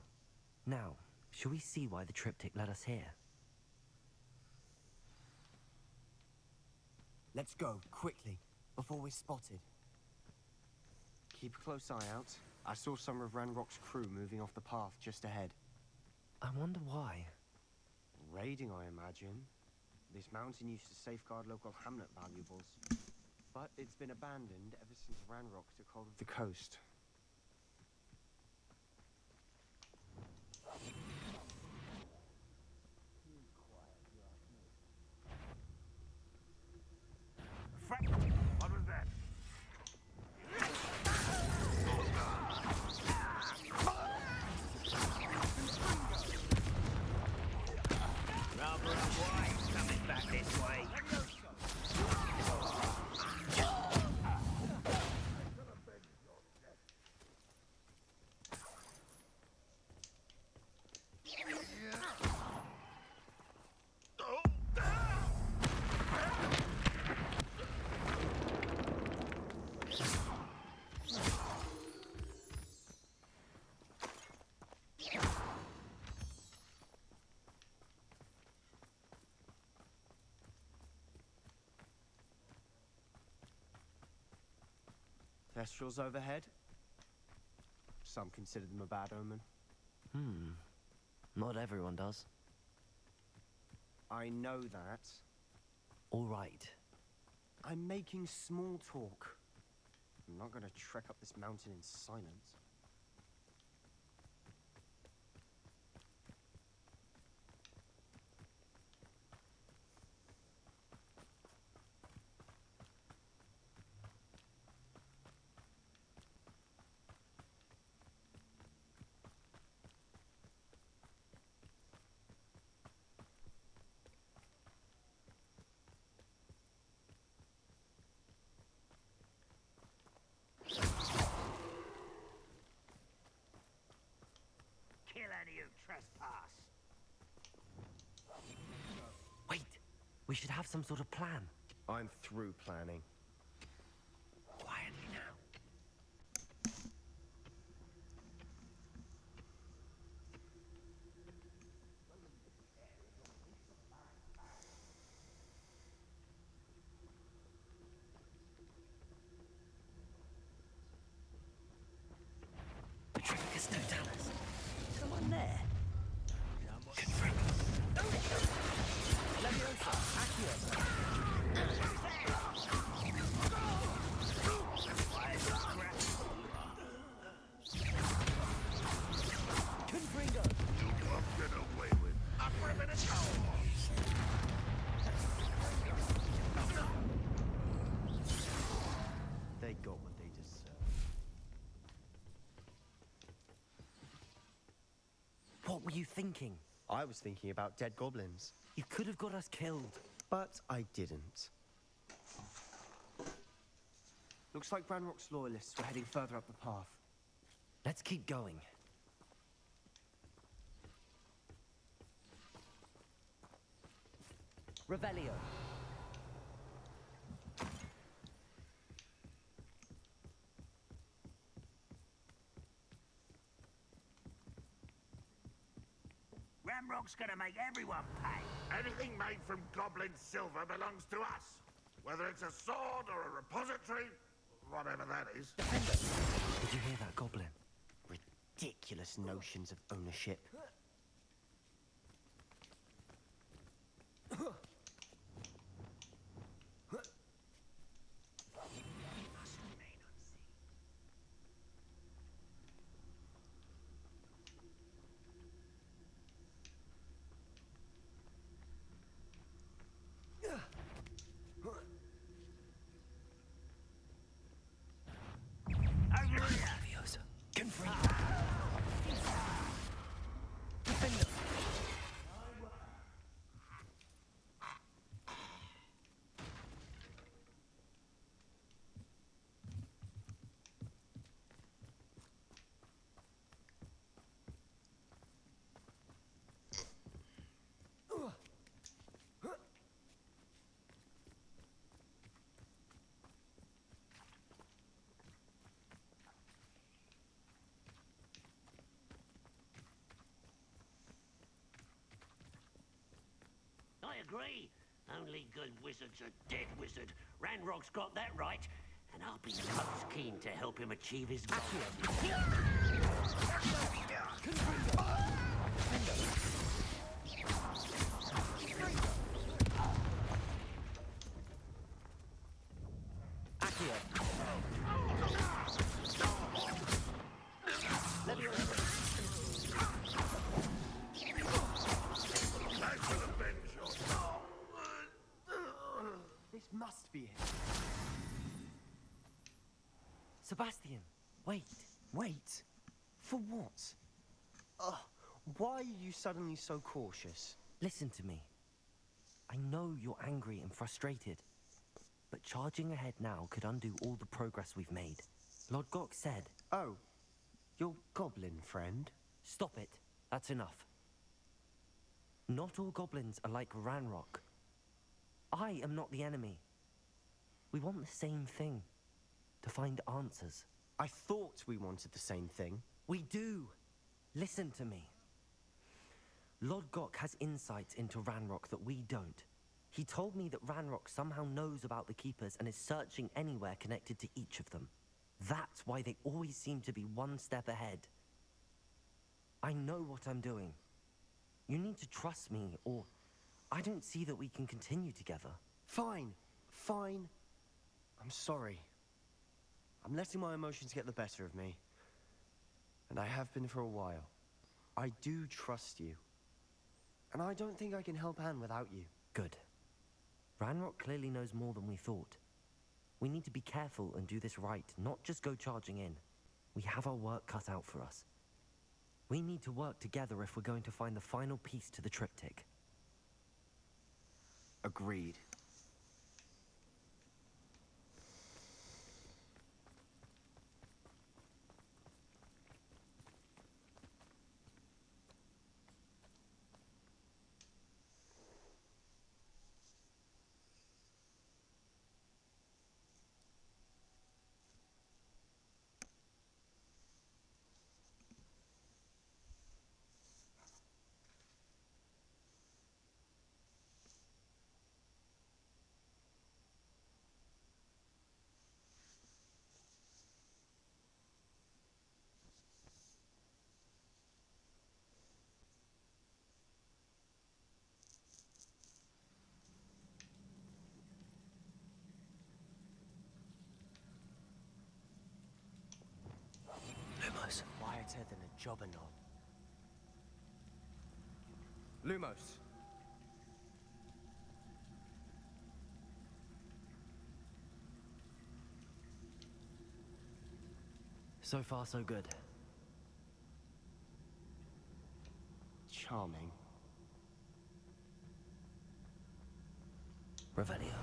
Now, shall we see why the triptych led us here? Let's go, quickly, before we're spotted. Keep a close eye out. I saw some of Ranrock's crew moving off the path just ahead. I wonder why. Raiding, I imagine. This mountain used to safeguard local hamlet valuables. But it's been abandoned ever since Ranrock took hold of the coast. This way. Thestrals overhead? Some consider them a bad omen. Not everyone does. I know that. All right. I'm making small talk. I'm not gonna trek up this mountain in silence. Trespass. Wait, we should have some sort of plan. I'm through planning. Quietly now. Patricius, don't tell us. Someone there? Confirm. Leviosa, Accio. Confringo. You won't get away with upper minute. They got what they deserve. What were you thinking? I was thinking about dead goblins. You could have got us killed. But I didn't. Looks like Ranrock's loyalists were heading further up the path. Let's keep going. Revelio. Ramrock's gonna make everyone pay. Anything made from goblin silver belongs to us. Whether it's a sword or a repository, whatever that is. Did you hear that, Goblin? Ridiculous notions of ownership. Leviosa. Confirm. Defender. I agree. Only good wizard's a dead wizard. Ranrock's got that right, and I'll be most keen to help him achieve his goal. This must be it. Sebastian, wait. Wait. For what? Why are you suddenly so cautious? Listen to me. I know you're angry and frustrated, but charging ahead now could undo all the progress we've made. Lord Gok said... Oh, your goblin friend? Stop it. That's enough. Not all goblins are like Ranrock. I am not the enemy. We want the same thing. To find answers. I thought we wanted the same thing. We do. Listen to me. Lord Gok has insights into Ranrock that we don't. He told me that Ranrock somehow knows about the Keepers and is searching anywhere connected to each of them. That's why they always seem to be one step ahead. I know what I'm doing. You need to trust me, or I don't see that we can continue together. Fine. Fine. I'm sorry. I'm letting my emotions get the better of me. And I have been for a while. I do trust you. And I don't think I can help Anne without you. Good. Ranrock clearly knows more than we thought. We need to be careful and do this right, not just go charging in. We have our work cut out for us. We need to work together if we're going to find the final piece to the triptych. Agreed. Lumos. Quieter than a jobberknoll. Lumos. So far, so good. Charming. Revelio.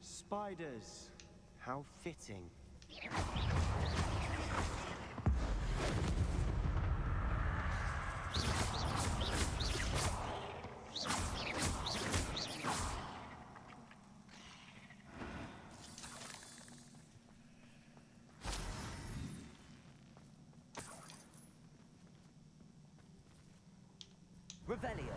Spiders. How fitting. Revelio.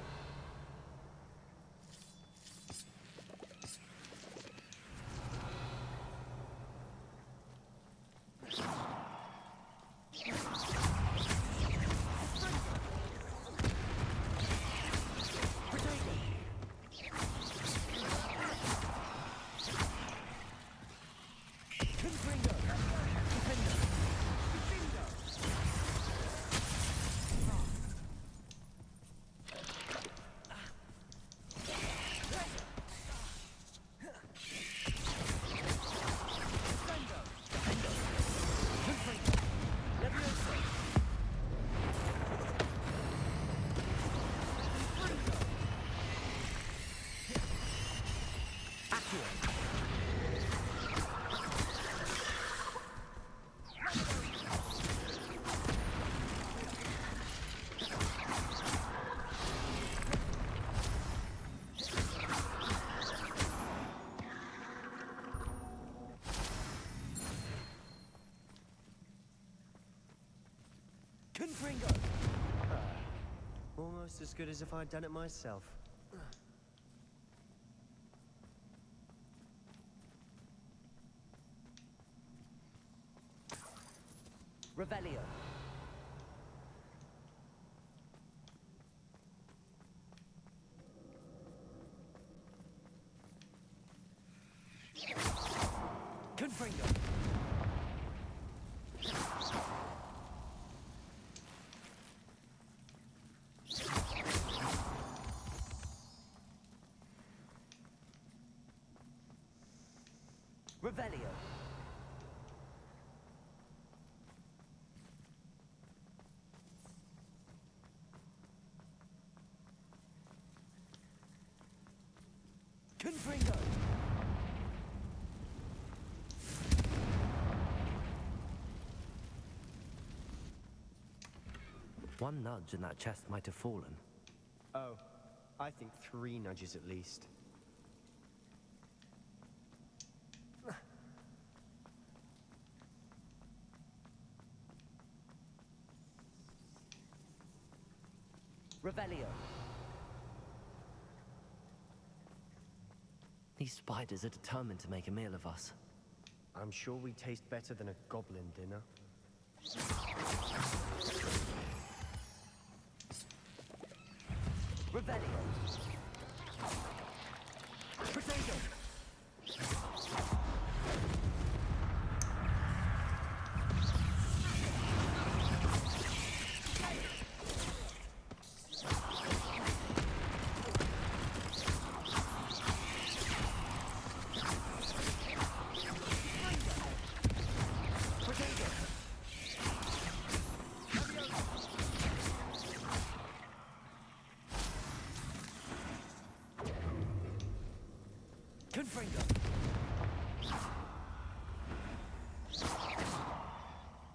Almost as good as if I'd done it myself. Revelio. Confringo. Revelio. Confringo! One nudge and that chest might have fallen. Oh, I think 3 nudges at least. Revelio. These spiders are determined to make a meal of us. I'm sure we taste better than a goblin dinner. Revelio. Potato.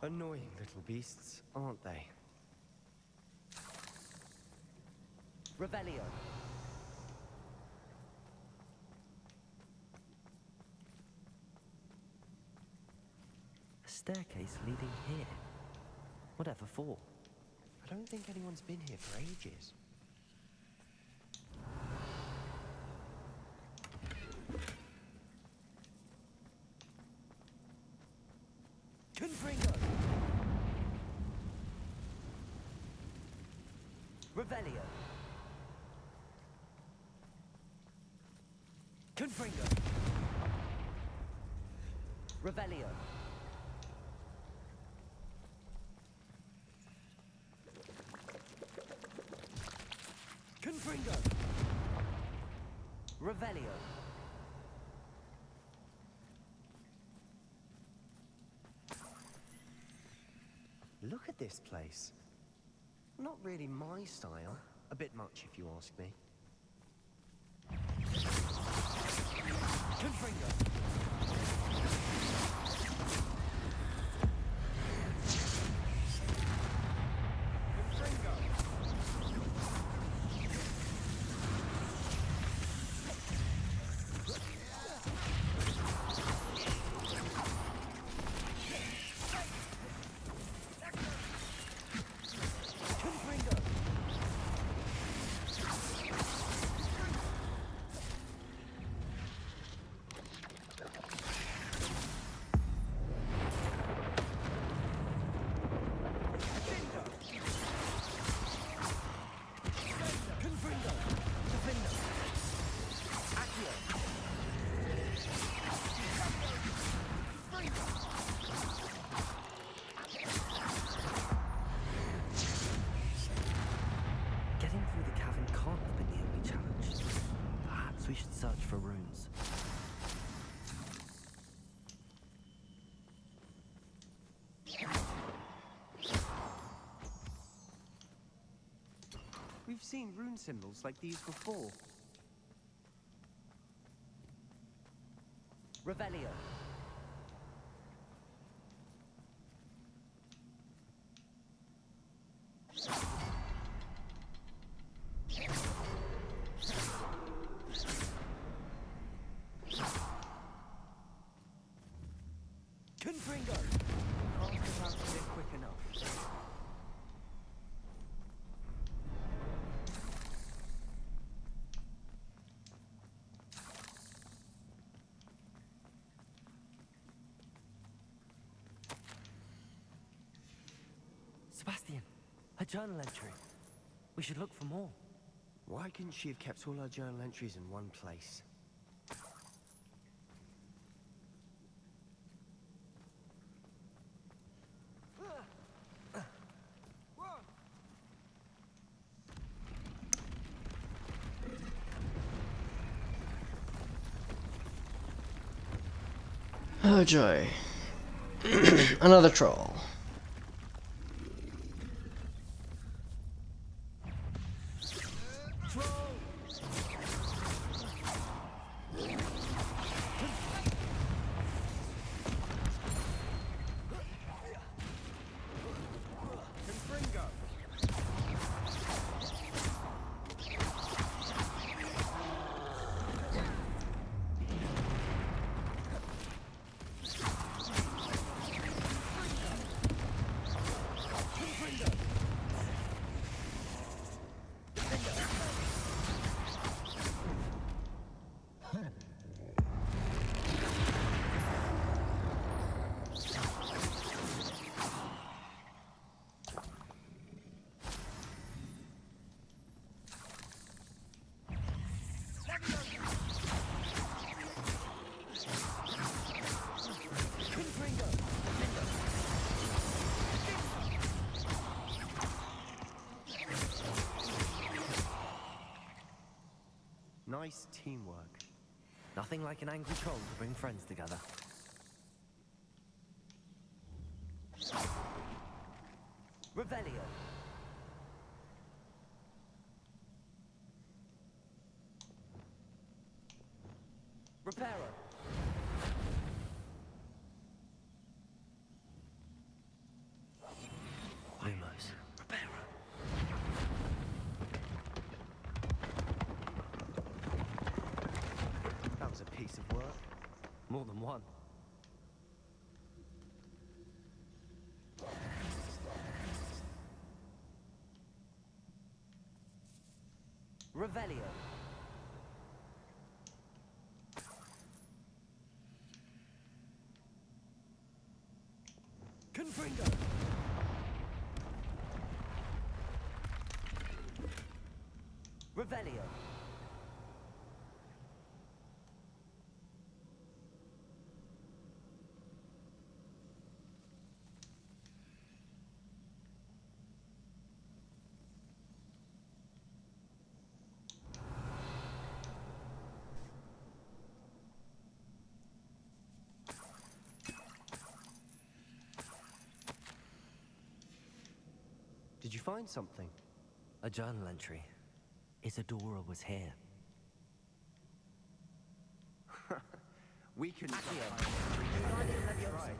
Annoying little beasts, aren't they? Revelio. A staircase leading here. Whatever for? I don't think anyone's been here for ages. Confringo! Revelio. Confringo! Revelio. Confringo! Revelio. Look at this place. Not really my style. A bit much, if you ask me. Confringo! We should search for runes. We've seen rune symbols like these before. Revelio. Confringo! Can't get out of it quick enough. Sebastian, a journal entry. We should look for more. Why couldn't she have kept all her journal entries in one place? Oh joy. Another troll. Confringo. Nice teamwork. Nothing like an angry troll to bring friends together. Revelio. Reparo. Almost. Reparo. That was a piece of work. More than one. Revelio. Confringo. Revelio. Did you find something? A journal entry. Isadora was here. We couldn't Accio. find it. That's right.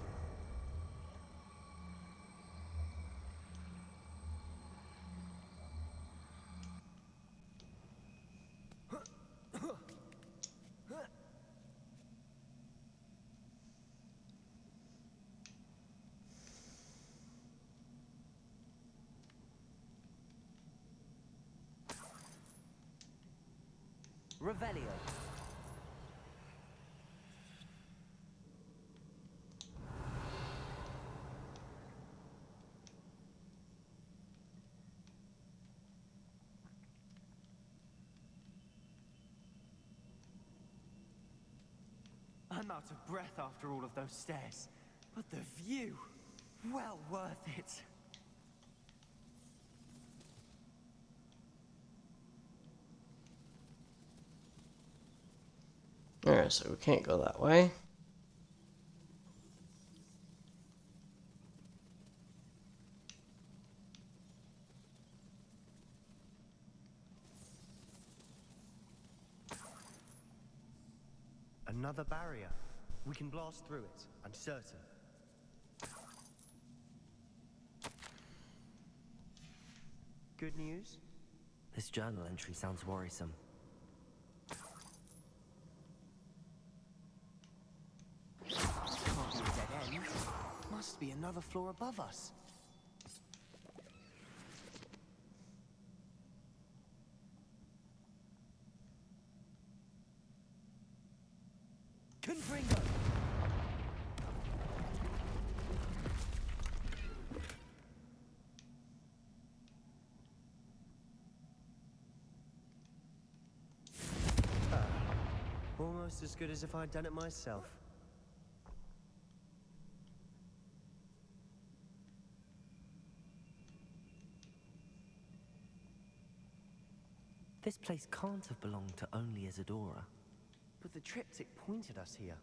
Revelio. I'm out of breath after all of those stairs, but the view, well worth it. Alright, so we can't go that way. Another barrier. We can blast through it, I'm certain. Good news? This journal entry sounds worrisome. Can't be a dead end. Must be another floor above us. Confringo. Almost as good as if I'd done it myself. This place can't have belonged to only Isadora. But the triptych pointed us here.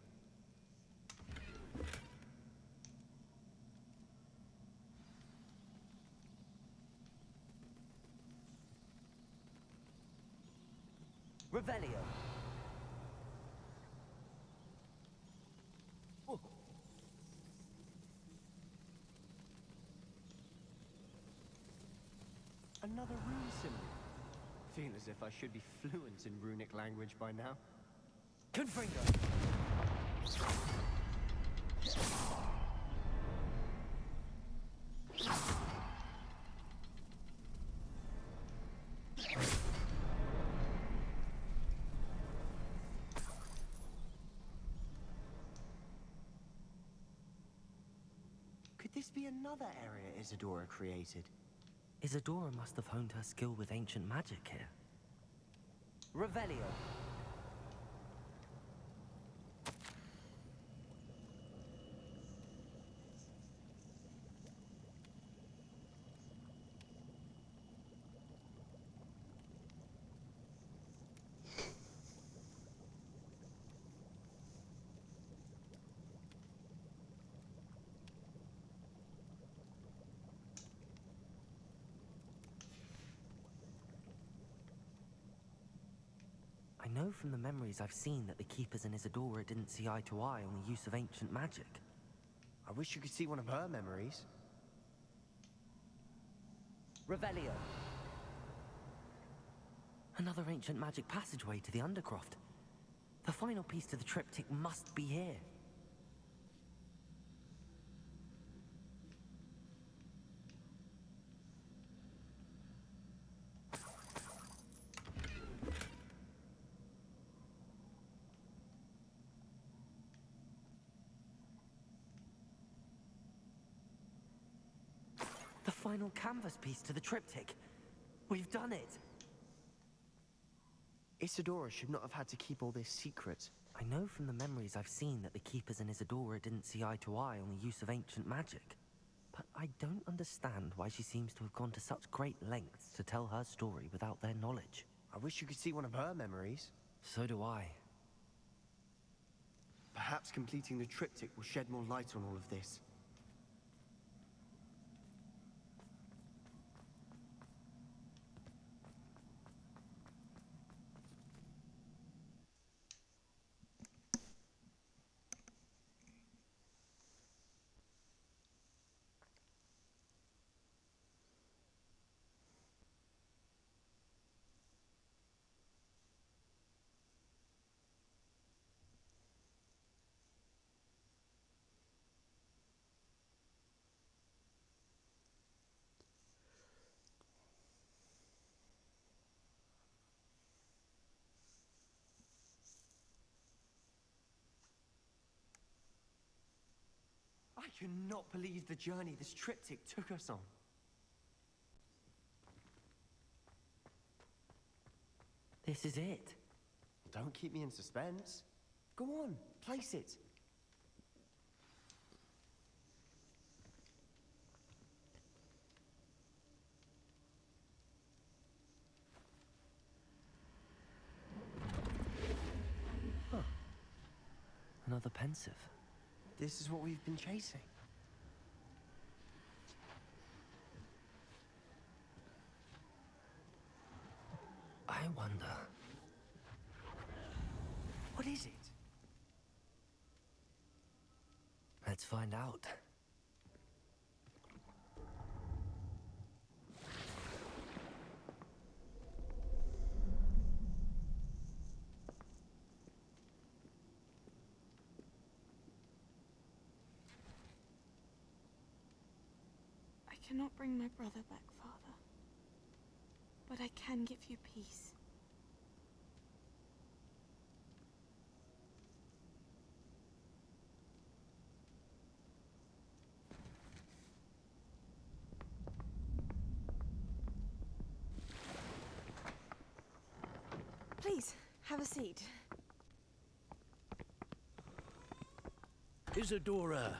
Revelio. feel as if I should be fluent in runic language by now. Confringo! Could this be another area Isadora created? Isadora must have honed her skill with ancient magic here. Revelio. I know from the memories I've seen that the Keepers and Isadora didn't see eye to eye on the use of ancient magic. I wish you could see one of her memories. Revelio. Another ancient magic passageway to the Undercroft. The final piece to the triptych must be here. The final canvas piece to the triptych. We've done it! Isadora should not have had to keep all this secret. I know from the memories I've seen that the Keepers and Isadora didn't see eye to eye on the use of ancient magic. But I don't understand why she seems to have gone to such great lengths to tell her story without their knowledge. I wish you could see one of her memories. So do I. Perhaps completing the triptych will shed more light on all of this. I cannot believe the journey this triptych took us on. This is it. Don't keep me in suspense. Go on, place it. Huh. Another pensive. This is what we've been chasing. I wonder... What is it? Let's find out. I cannot bring my brother back, Father. But I can give you peace. Please, have a seat. Isadora,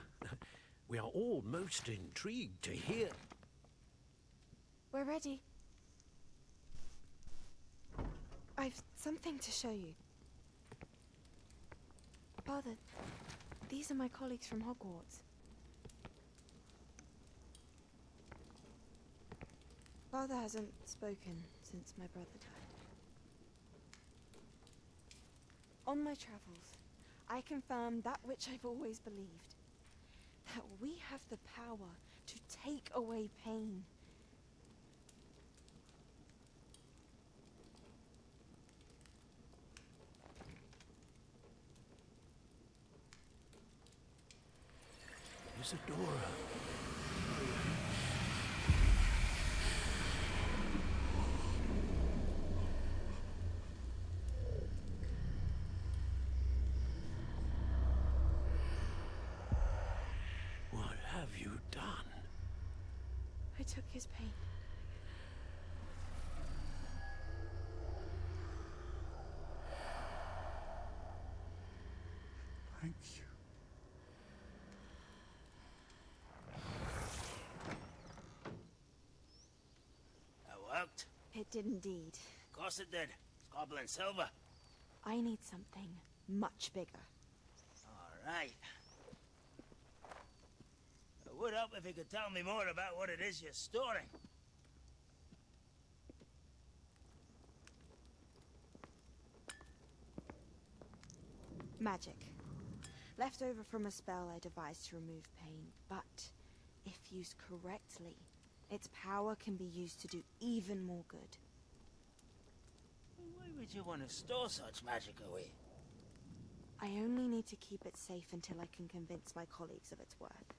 we are all most intrigued to hear. We're ready. I've something to show you. Father, these are my colleagues from Hogwarts. Father hasn't spoken since my brother died. On my travels, I confirmed that which I've always believed. That we have the power to take away pain. Isadora. What have you done? I took his pain. Thank you. That worked? It did indeed. Of course it did. It's goblin silver. I need something much bigger. All right. It would help if you could tell me more about what it is you're storing. Magic. Left over from a spell I devised to remove pain, but if used correctly, its power can be used to do even more good. Why would you want to store such magic away? I only need to keep it safe until I can convince my colleagues of its worth.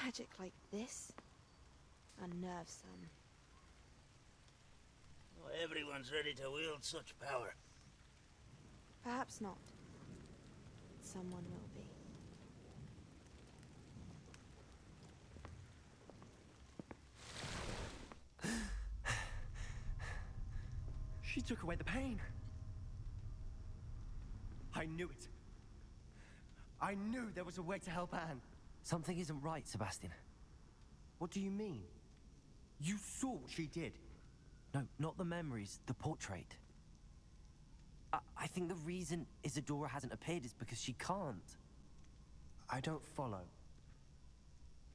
Magic like this unnerves some. Not everyone's ready to wield such power. Perhaps not. Someone will be. She took away the pain. I knew it. I knew there was a way to help Anne. Something isn't right, Sebastian. What do you mean? You saw what she did. No, not the memories, the portrait. I think the reason Isadora hasn't appeared is because she can't. I don't follow.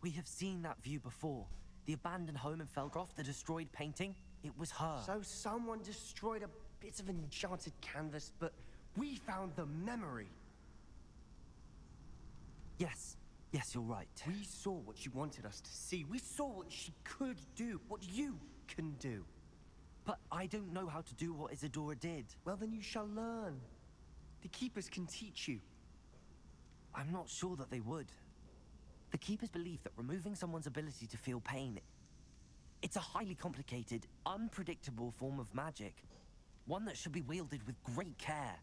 We have seen that view before. The abandoned home in Felgroth, the destroyed painting, it was her. So someone destroyed a bit of enchanted canvas, but we found the memory. Yes, you're right. We saw what she wanted us to see. We saw what she could do, what you can do. But I don't know how to do what Isadora did. Well, then you shall learn. The Keepers can teach you. I'm not sure that they would. The Keepers believe that removing someone's ability to feel pain, it's a highly complicated, unpredictable form of magic. One that should be wielded with great care.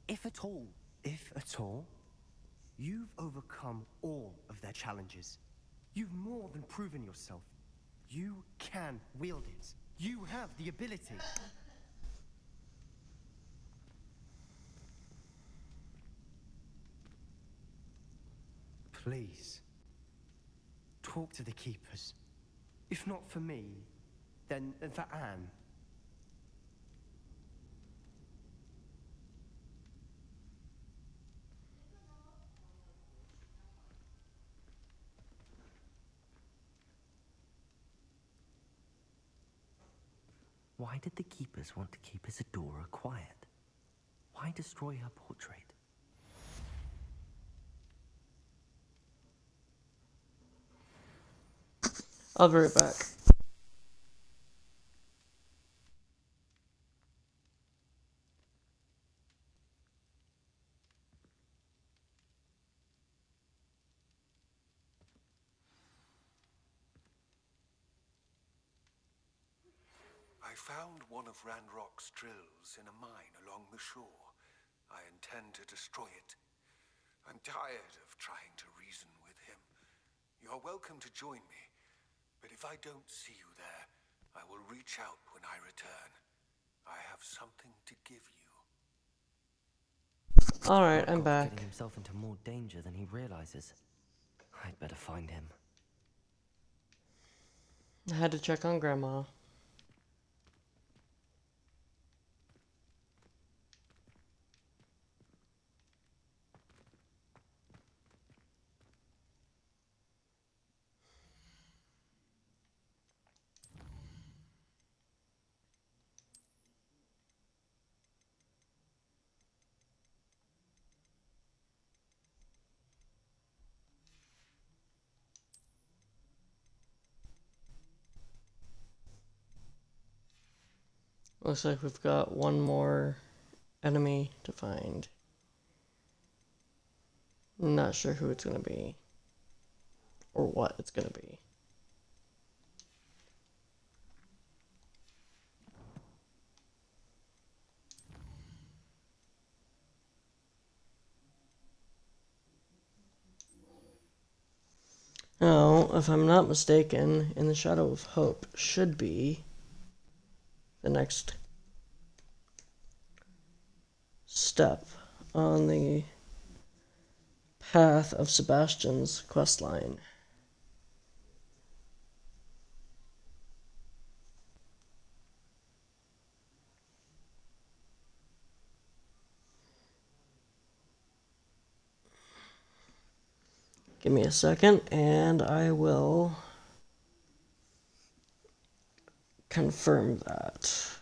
If at all. If at all? You've overcome all of their challenges. You've more than proven yourself. You can wield it. You have the ability. Please, talk to the Keepers. If not for me, then for Anne. Why did the Keepers want to keep Isadora quiet? Why destroy her portrait? I'll be right back. I found one of Ranrock's drills in a mine along the shore. I intend to destroy it. I'm tired of trying to reason with him. You're welcome to join me, but if I don't see you there, I will reach out when I return. I have something to give you. Alright, I'm back. Getting himself into more danger than he realizes. I'd better find him. I had to check on Grandma. Looks like we've got one more enemy to find. Not sure who it's gonna be. or what it's gonna be. Now, if I'm not mistaken, In the Shadow of Hope should be the next step on the path of Sebastian's questline. Give me a second and I will confirm that.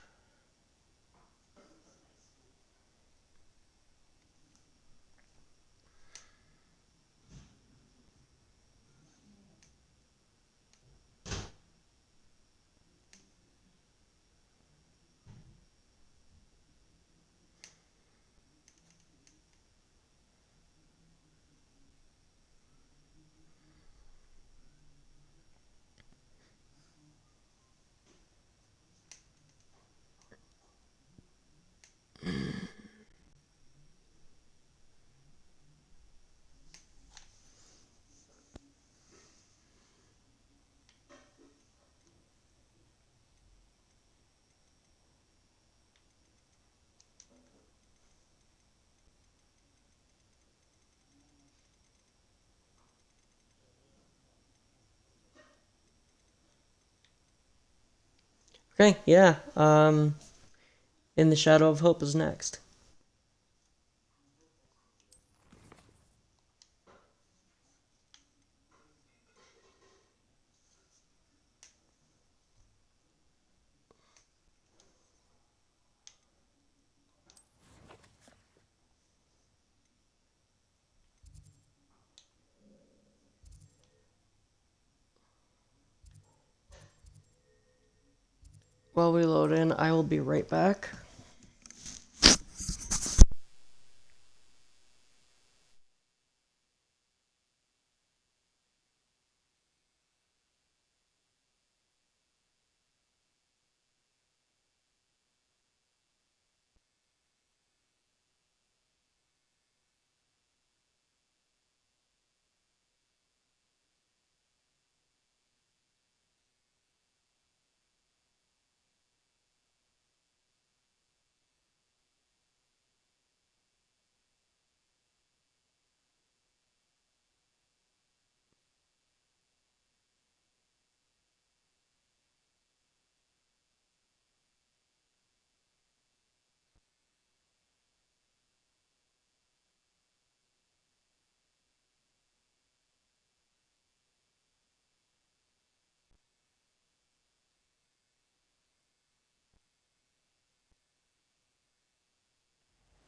Okay, yeah. In the Shadow of Hope is next. While we load in, I will be right back.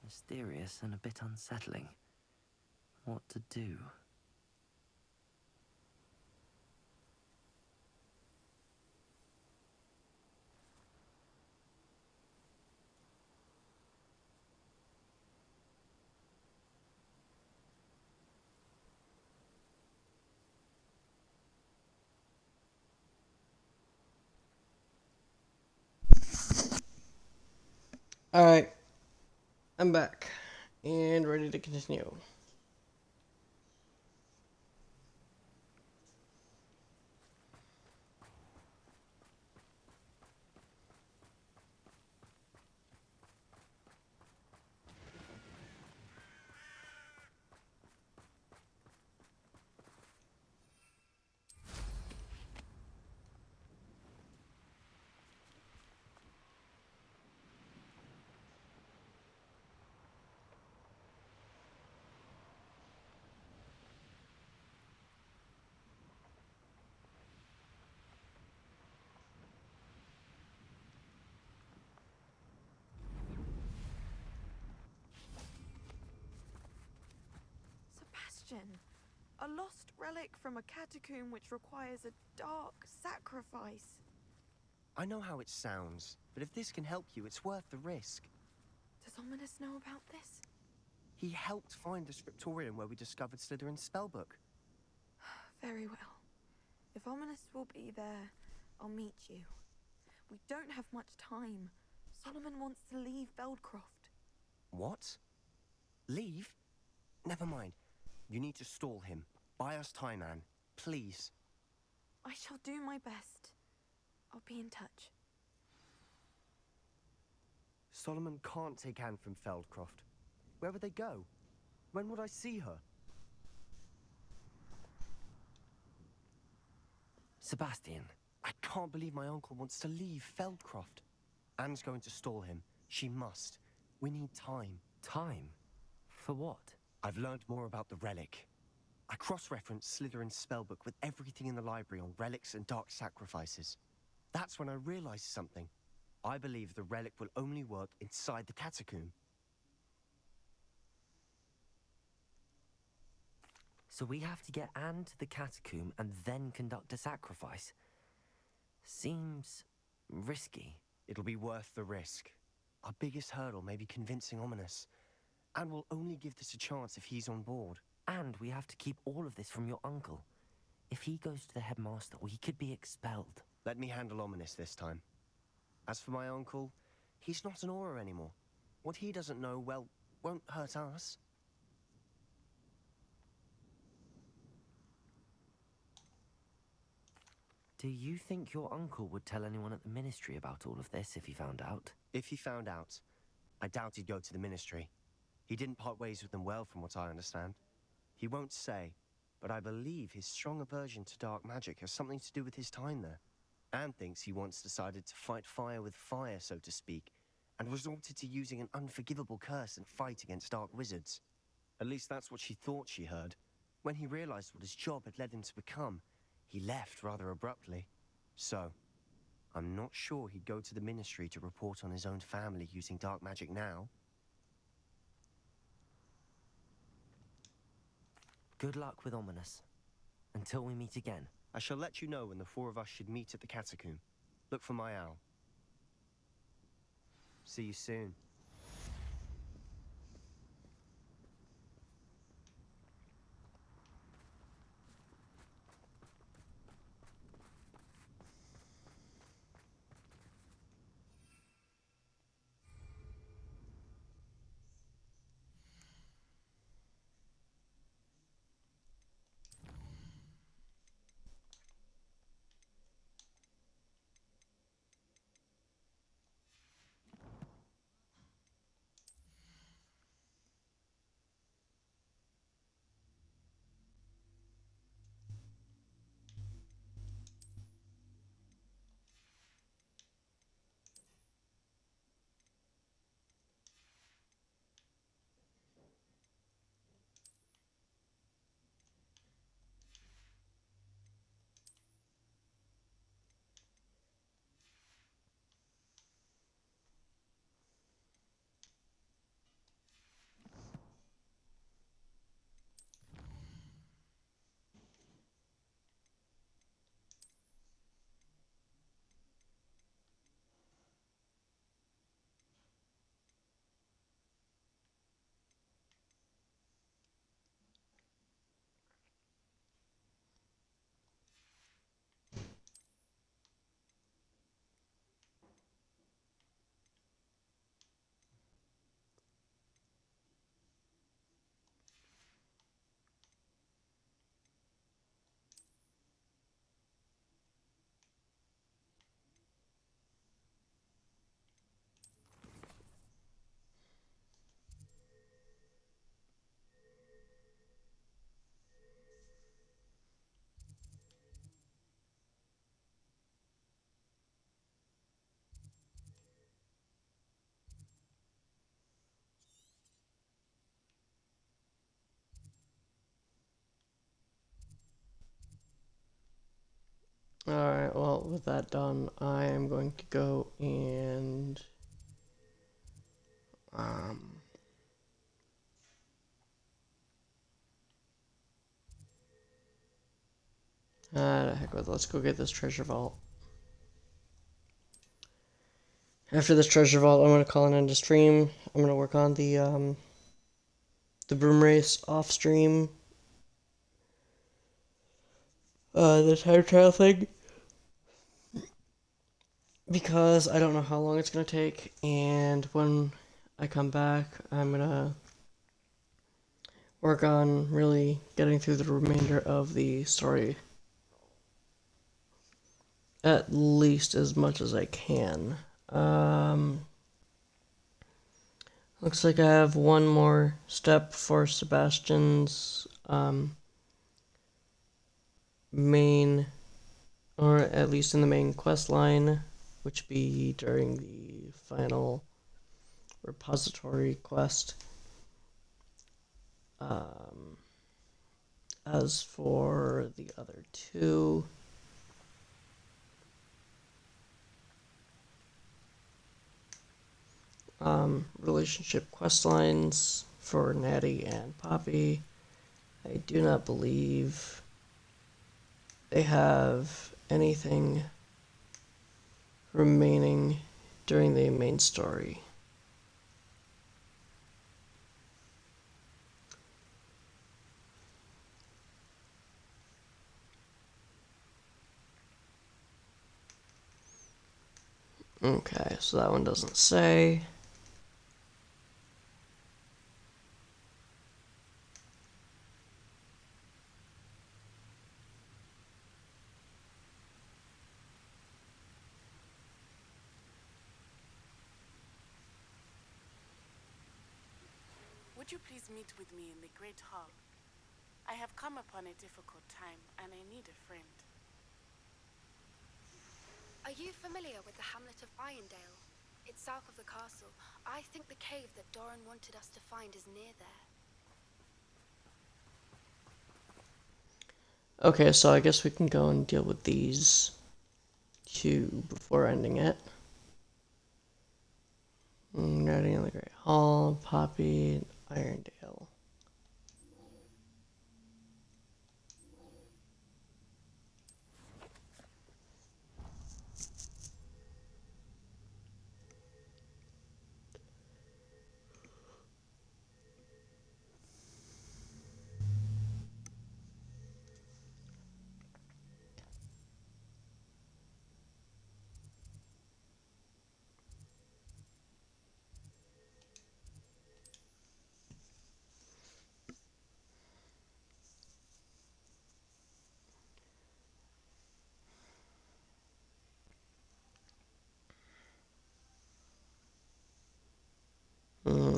Mysterious and a bit unsettling. What to do? Alright, I'm back and ready to continue. Sebastian, a lost relic from a catacomb which requires a dark sacrifice. I know how it sounds, but if this can help you, it's worth the risk. Does Ominous know about this? He helped find the scriptorium where we discovered Slytherin's spellbook. Very well. If Ominous will be there, I'll meet you. We don't have much time. Solomon wants to leave Feldcroft. What? Leave? Never mind. You need to stall him. Buy us time, Anne. Please. I shall do my best. I'll be in touch. Solomon can't take Anne from Feldcroft. Where would they go? When would I see her? Sebastian. I can't believe my uncle wants to leave Feldcroft. Anne's going to stall him. She must. We need time. Time? For what? I've learned more about the relic. I cross-referenced Slytherin's spellbook with everything in the library on relics and dark sacrifices. That's when I realized something. I believe the relic will only work inside the catacomb. So we have to get Anne to the catacomb and then conduct a sacrifice? Seems risky. It'll be worth the risk. Our biggest hurdle may be convincing Ominous. And we'll only give this a chance if he's on board. And we have to keep all of this from your uncle. If he goes to the headmaster, we could be expelled. Let me handle Ominous this time. As for my uncle, he's not an Auror anymore. What he doesn't know, well, won't hurt us. Do you think your uncle would tell anyone at the Ministry about all of this if he found out? If he found out, I doubt he'd go to the Ministry. He didn't part ways with them well, from what I understand. He won't say, but I believe his strong aversion to dark magic has something to do with his time there. Anne thinks he once decided to fight fire with fire, so to speak, and resorted to using an unforgivable curse and fight against dark wizards. At least that's what she thought she heard. When he realized what his job had led him to become, he left rather abruptly. So, I'm not sure he'd go to the Ministry to report on his own family using dark magic now. Good luck with Ominous. Until we meet again. I shall let you know when the four of us should meet at the catacomb. Look for my owl. See you soon. Alright, well, with that done, I am going to go and the heck with it, let's go get this treasure vault. After this treasure vault, I'm going to call an end to stream. I'm going to work on the broom race off stream. the time trial thing because I don't know how long it's gonna take, and when I come back, I'm gonna work on really getting through the remainder of the story at least as much as I can. Looks like I have one more step for Sebastian's main, or at least in the main quest line, which be during the final repository quest. As for the other two, relationship quest lines for Natty and Poppy, I do not believe they have anything remaining during the main story. Okay, so that one doesn't say. Would you please meet with me in the Great Hall? I have come upon a difficult time, and I need a friend. Are you familiar with the hamlet of Irondale? It's south of the castle. I think the cave that Doran wanted us to find is near there. Okay, so I guess we can go and deal with these two before ending it. Natty in the Great Hall, Poppy, Irondale.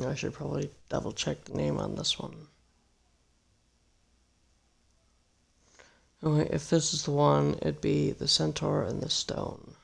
I should probably double check the name on this one. Oh wait, if this is the one, it'd be the Centaur and the Stone.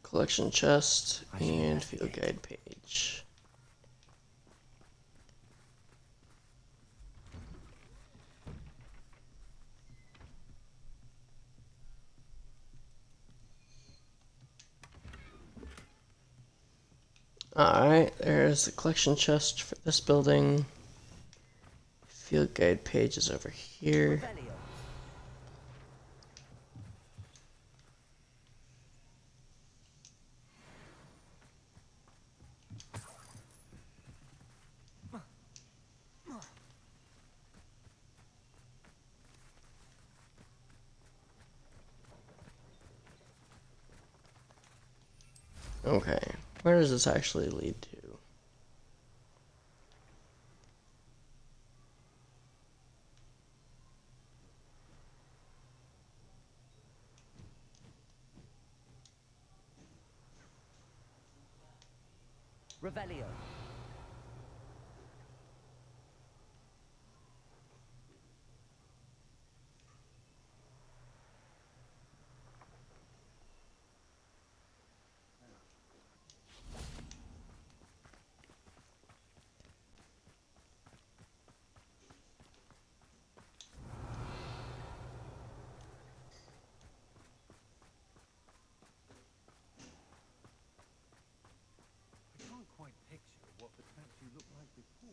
Collection chest and field guide page. Alright, there's the collection chest for this building. Field guide page is over here. Okay, where does this actually lead to? Revelio.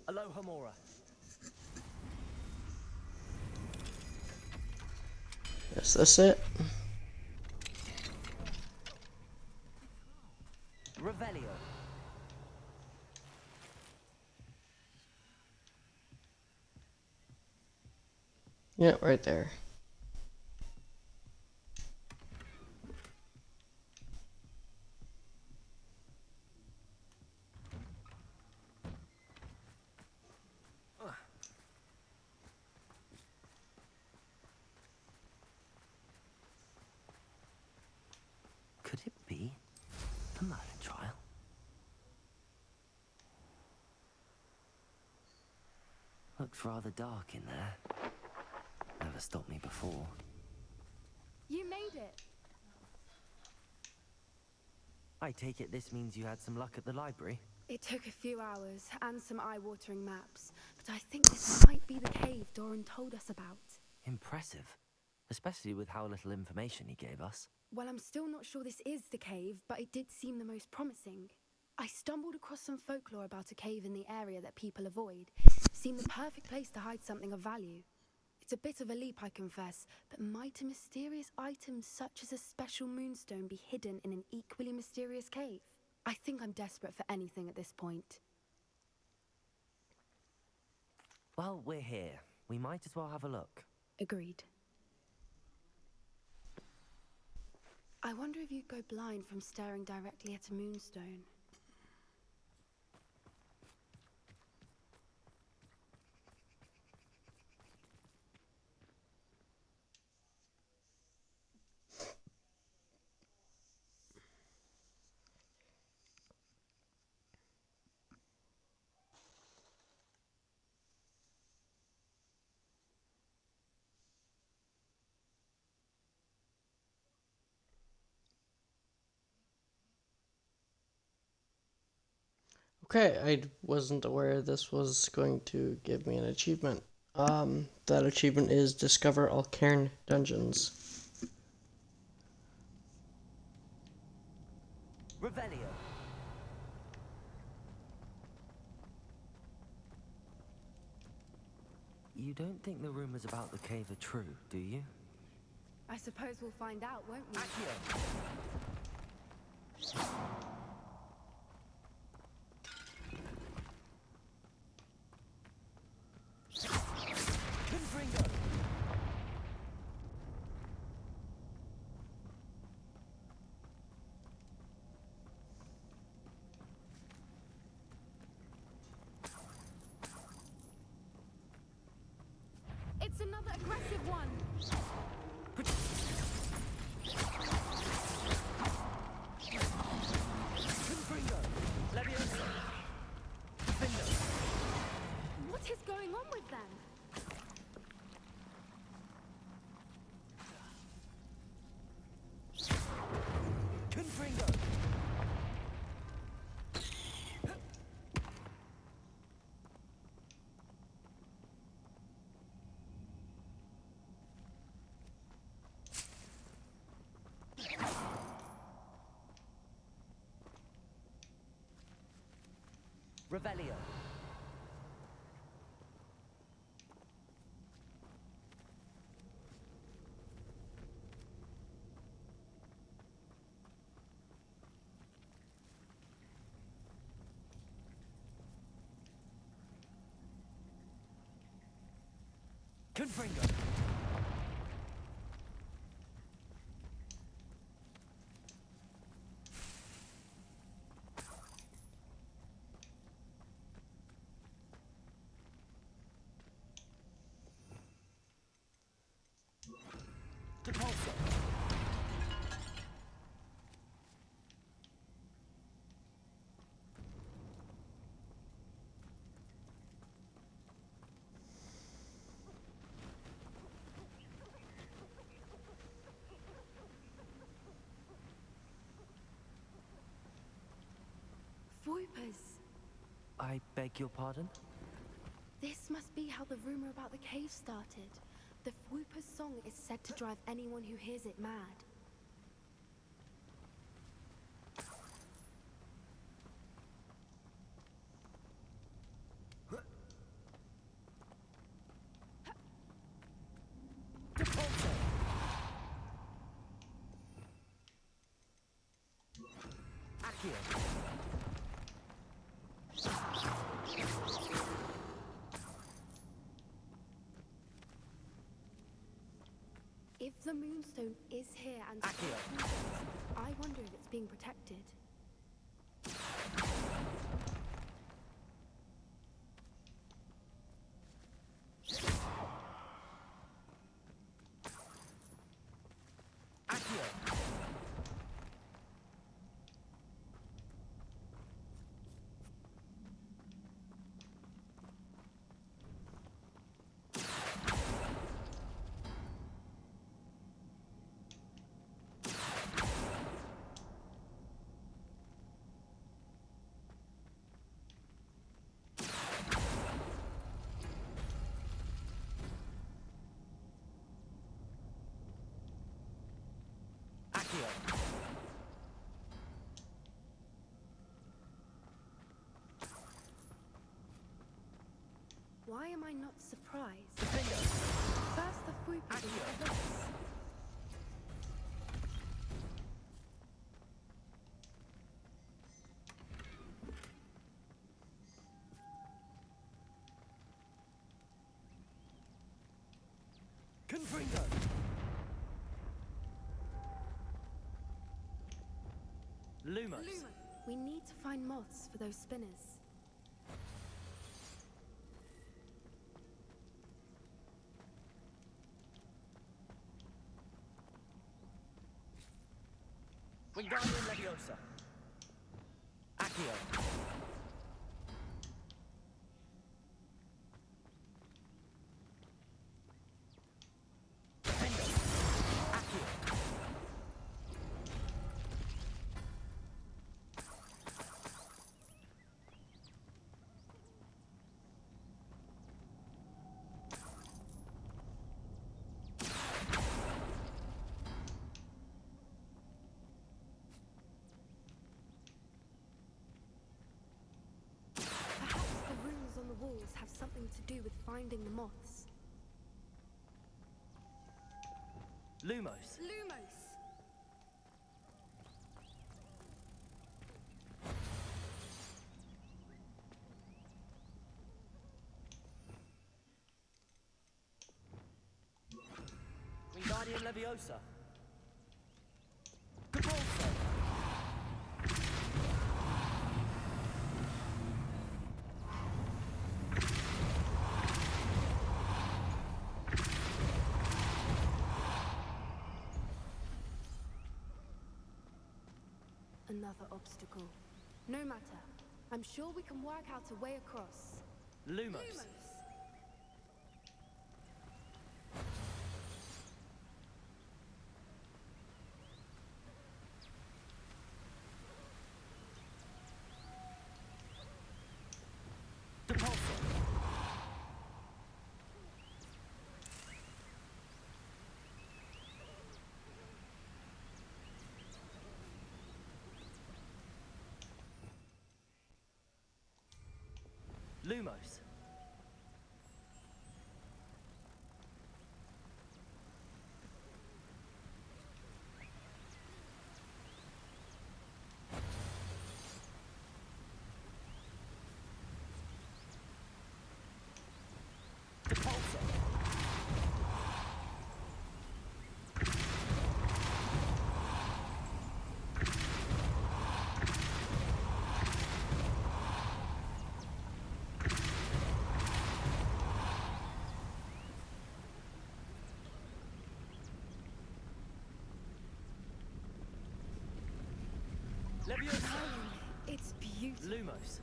Aloha Mora. Is this it? Revelio. Yeah, right there. Could it be a Merlin trial? Looks rather dark in there. Never stopped me before. You made it. I take it this means you had some luck at the library? It took a few hours and some eye-watering maps, but I think this might be the cave Doran told us about. Impressive. Especially with how little information he gave us. Well, I'm still not sure this is the cave, but it did seem the most promising. I stumbled across some folklore about a cave in the area that people avoid. Seemed the perfect place to hide something of value. It's a bit of a leap, I confess, but might a mysterious item such as a special moonstone be hidden in an equally mysterious cave? I think I'm desperate for anything at this point. Well, we're here. We might as well have a look. Agreed. I wonder if you'd go blind from staring directly at a moonstone. Okay, I wasn't aware this was going to give me an achievement. That achievement is Discover all Cairn Dungeons. Revelio. You don't think the rumors about the cave are true, do you? I suppose we'll find out, won't we? It's another aggressive one. What is going on with them? Revelio. Confringo. Depulso. Voipers. I beg your pardon? This must be how the rumor about the cave started. The Voipers' song is said to drive anyone who hears it mad. If the Moonstone is here and I wonder if it's being protected. Why am I not surprised? First the Voipers and now this. Confringo. Lumos. We need to find moths for those spinners. Wingardium Leviosa. Accio. Walls have something to do with finding the moths. Lumos. Wingardium Leviosa. Depulso. Another obstacle. No matter. I'm sure we can work out a way across. Lumos. Depulso. Lumos. It's beautiful. Lumos.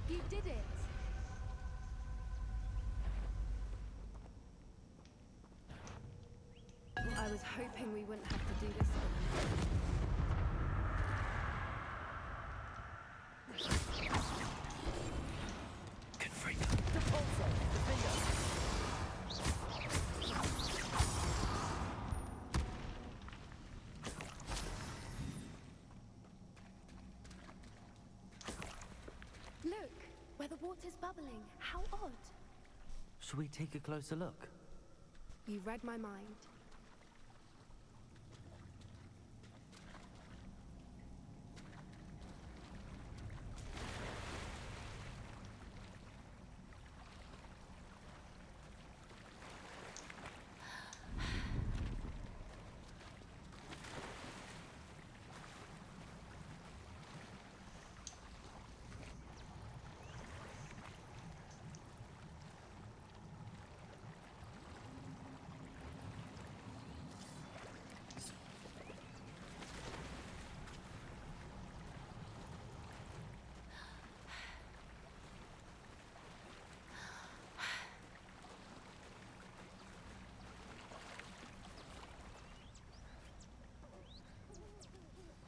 You did it! I was hoping we wouldn't have to do this again. Look, where the water's bubbling. How odd. Should we take a closer look? You read my mind.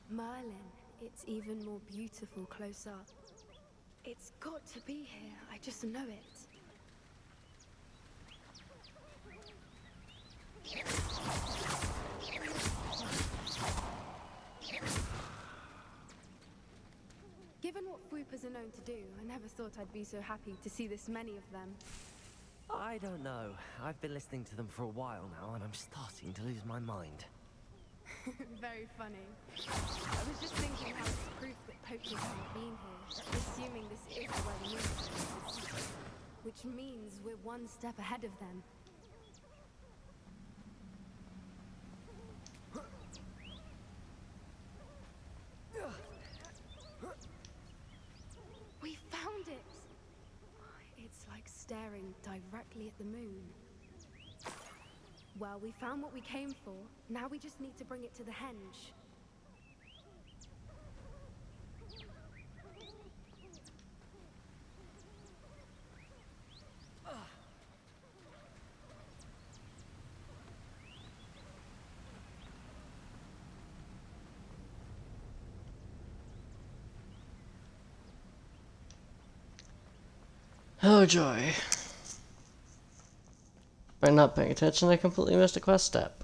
Merlin, it's even more beautiful close up. It's got to be here, I just know it. Given what Fwoopers are known to do, I never thought I'd be so happy to see this many of them. I don't know. I've been listening to them for a while now, and I'm starting to lose my mind. Very funny. I was just thinking how it's proof that poachers haven't been here, assuming this is where the moon is, which means we're one step ahead of them. We found it! It's like staring directly at the moon. Well, we found what we came for. Now we just need to bring it to the henge. Oh joy. By not paying attention, I completely missed a quest step.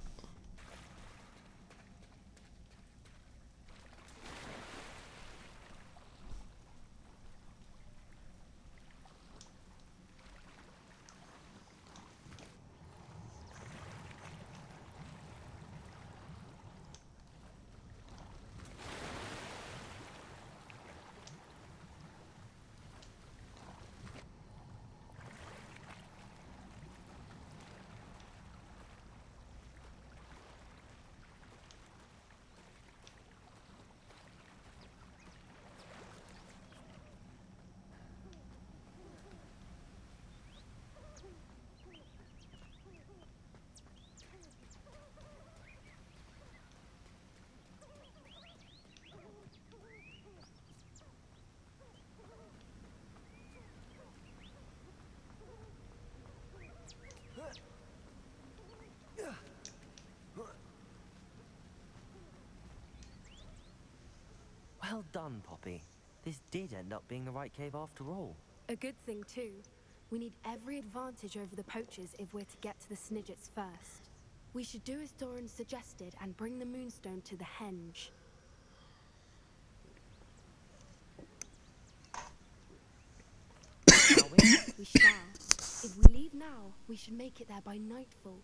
Well done, Poppy. This did end up being the right cave after all. A good thing, too. We need every advantage over the poachers if we're to get to the Snidgets first. We should do as Doran suggested and bring the Moonstone to the henge. Shall we? We shall. If we leave now, we should make it there by nightfall.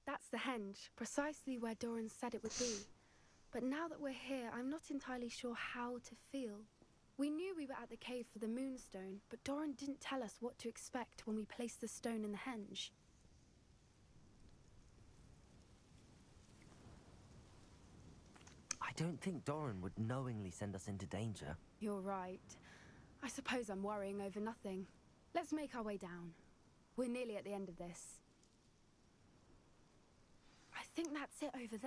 That's the henge, precisely where Doran said it would be. But now that we're here, I'm not entirely sure how to feel. We knew we were at the cave for the Moonstone, but Doran didn't tell us what to expect when we placed the stone in the henge. I don't think Doran would knowingly send us into danger. You're right. I suppose I'm worrying over nothing. Let's make our way down. We're nearly at the end of this. I think that's it over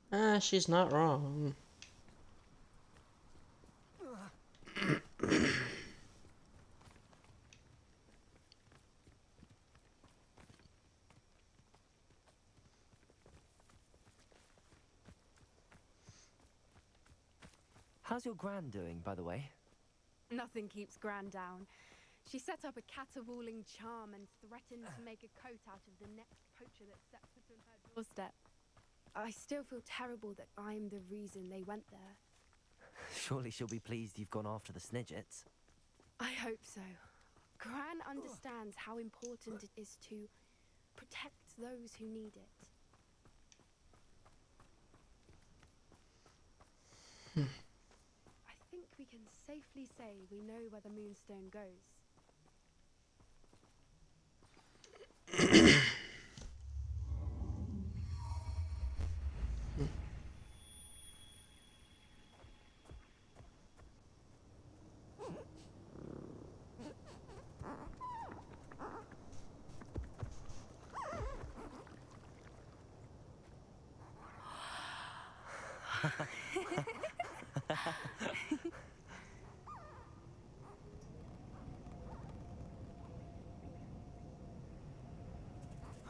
there. She's not wrong. How's your gran doing, by the way? Nothing keeps Gran down. She set up a caterwauling charm and threatened to make a coat out of the next poacher that steps foot on her doorstep. I still feel terrible that I'm the reason they went there. Surely she'll be pleased you've gone after the Snidgets. I hope so. Gran understands how important it is to protect those who need it. I think we can safely say we know where the Moonstone goes.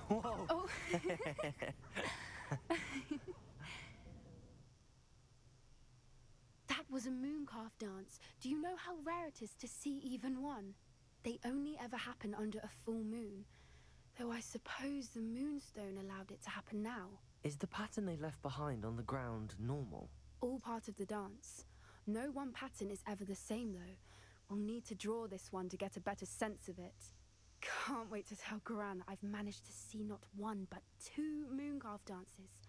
Whoa! Oh. That was a mooncalf dance. Do you know how rare it is to see even one? They only ever happen under a full moon. Though I suppose the Moonstone allowed it to happen now. Is the pattern they left behind on the ground normal? All part of the dance. No one pattern is ever the same, though. We'll need to draw this one to get a better sense of it. Can't wait to tell Gran that I've managed to see not one, but 2 mooncalf dances.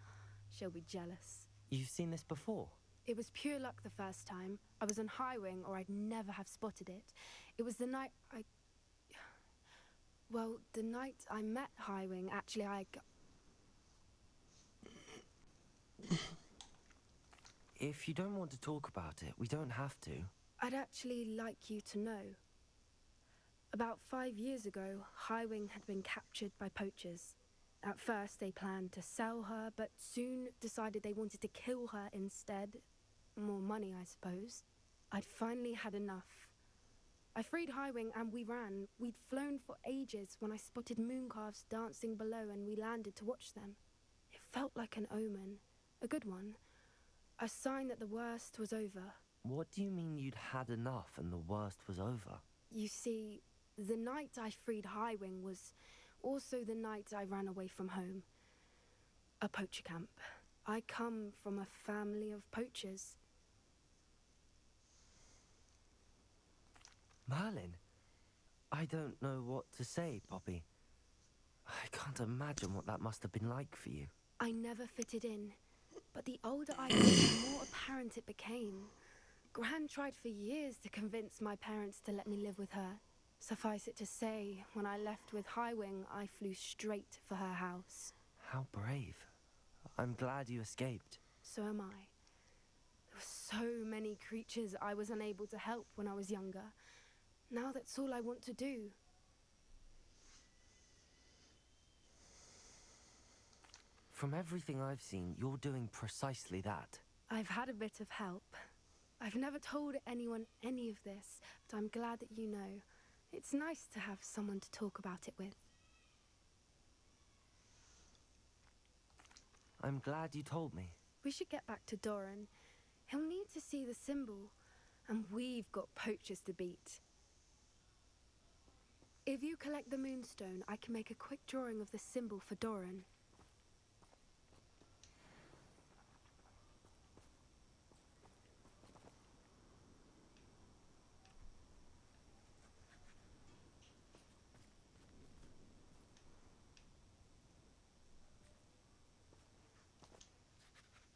She'll be jealous. You've seen this before? It was pure luck the first time. I was on Highwing, or I'd never have spotted it. It was the night the night I met Highwing, actually, If you don't want to talk about it, we don't have to. I'd actually like you to know. About 5 years ago, Highwing had been captured by poachers. At first, they planned to sell her, but soon decided they wanted to kill her instead. More money, I suppose. I'd finally had enough. I freed Highwing and we ran. We'd flown for ages when I spotted mooncalves dancing below and we landed to watch them. It felt like an omen. A good one. A sign that the worst was over. What do you mean you'd had enough and the worst was over? You see, the night I freed Highwing was also the night I ran away from home. A poacher camp. I come from a family of poachers. Merlin? I don't know what to say, Poppy. I can't imagine what that must have been like for you. I never fitted in, but the older I got, the more apparent it became. Gran tried for years to convince my parents to let me live with her. Suffice it to say, when I left with Highwing, I flew straight for her house. How brave. I'm glad you escaped. So am I. There were so many creatures I was unable to help when I was younger. Now that's all I want to do. From everything I've seen, you're doing precisely that. I've had a bit of help. I've never told anyone any of this, but I'm glad that you know. It's nice to have someone to talk about it with. I'm glad you told me. We should get back to Doran. He'll need to see the symbol, and we've got poachers to beat. If you collect the Moonstone, I can make a quick drawing of the symbol for Doran.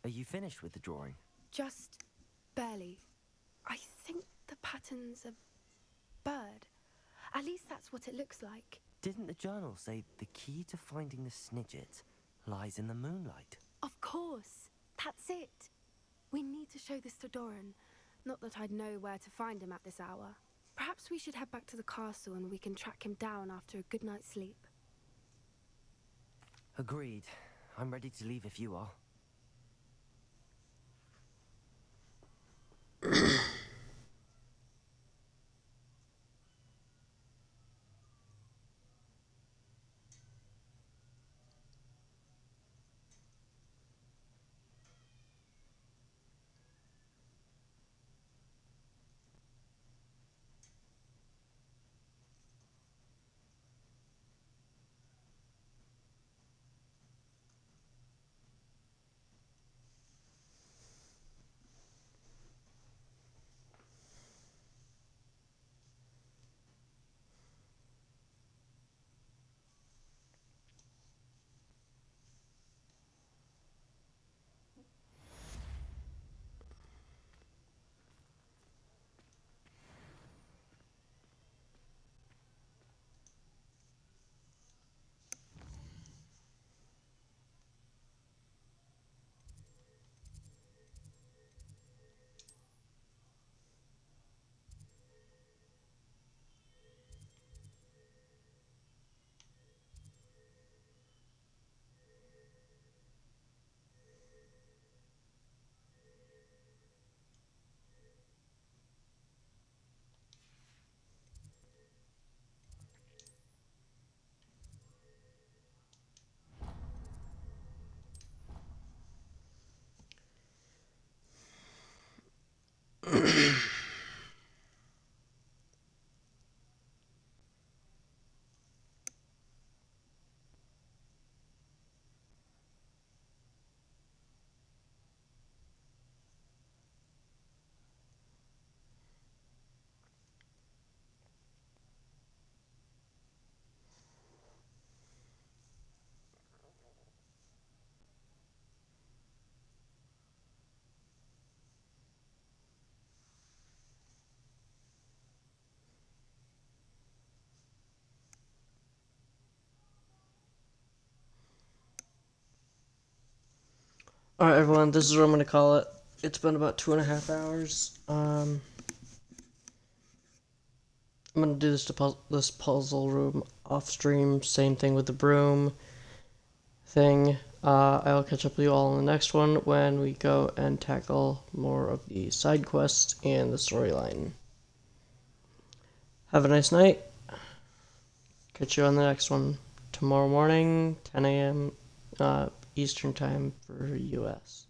Are you finished with the drawing? Just barely. I think the pattern's a bird. At least that's what it looks like. Didn't the journal say the key to finding the Snidget lies in the moonlight? Of course. That's it. We need to show this to Doran. Not that I'd know where to find him at this hour. Perhaps we should head back to the castle and we can track him down after a good night's sleep. Agreed. I'm ready to leave if you are. Alright, everyone, this is what I'm going to call it. It's been about 2.5 hours. I'm going to do this puzzle room off stream. Same thing with the broom thing. I'll catch up with you all in the next one when we go and tackle more of the side quests and the storyline. Have a nice night. Catch you on the next one tomorrow morning, 10 a.m. Eastern Time for US.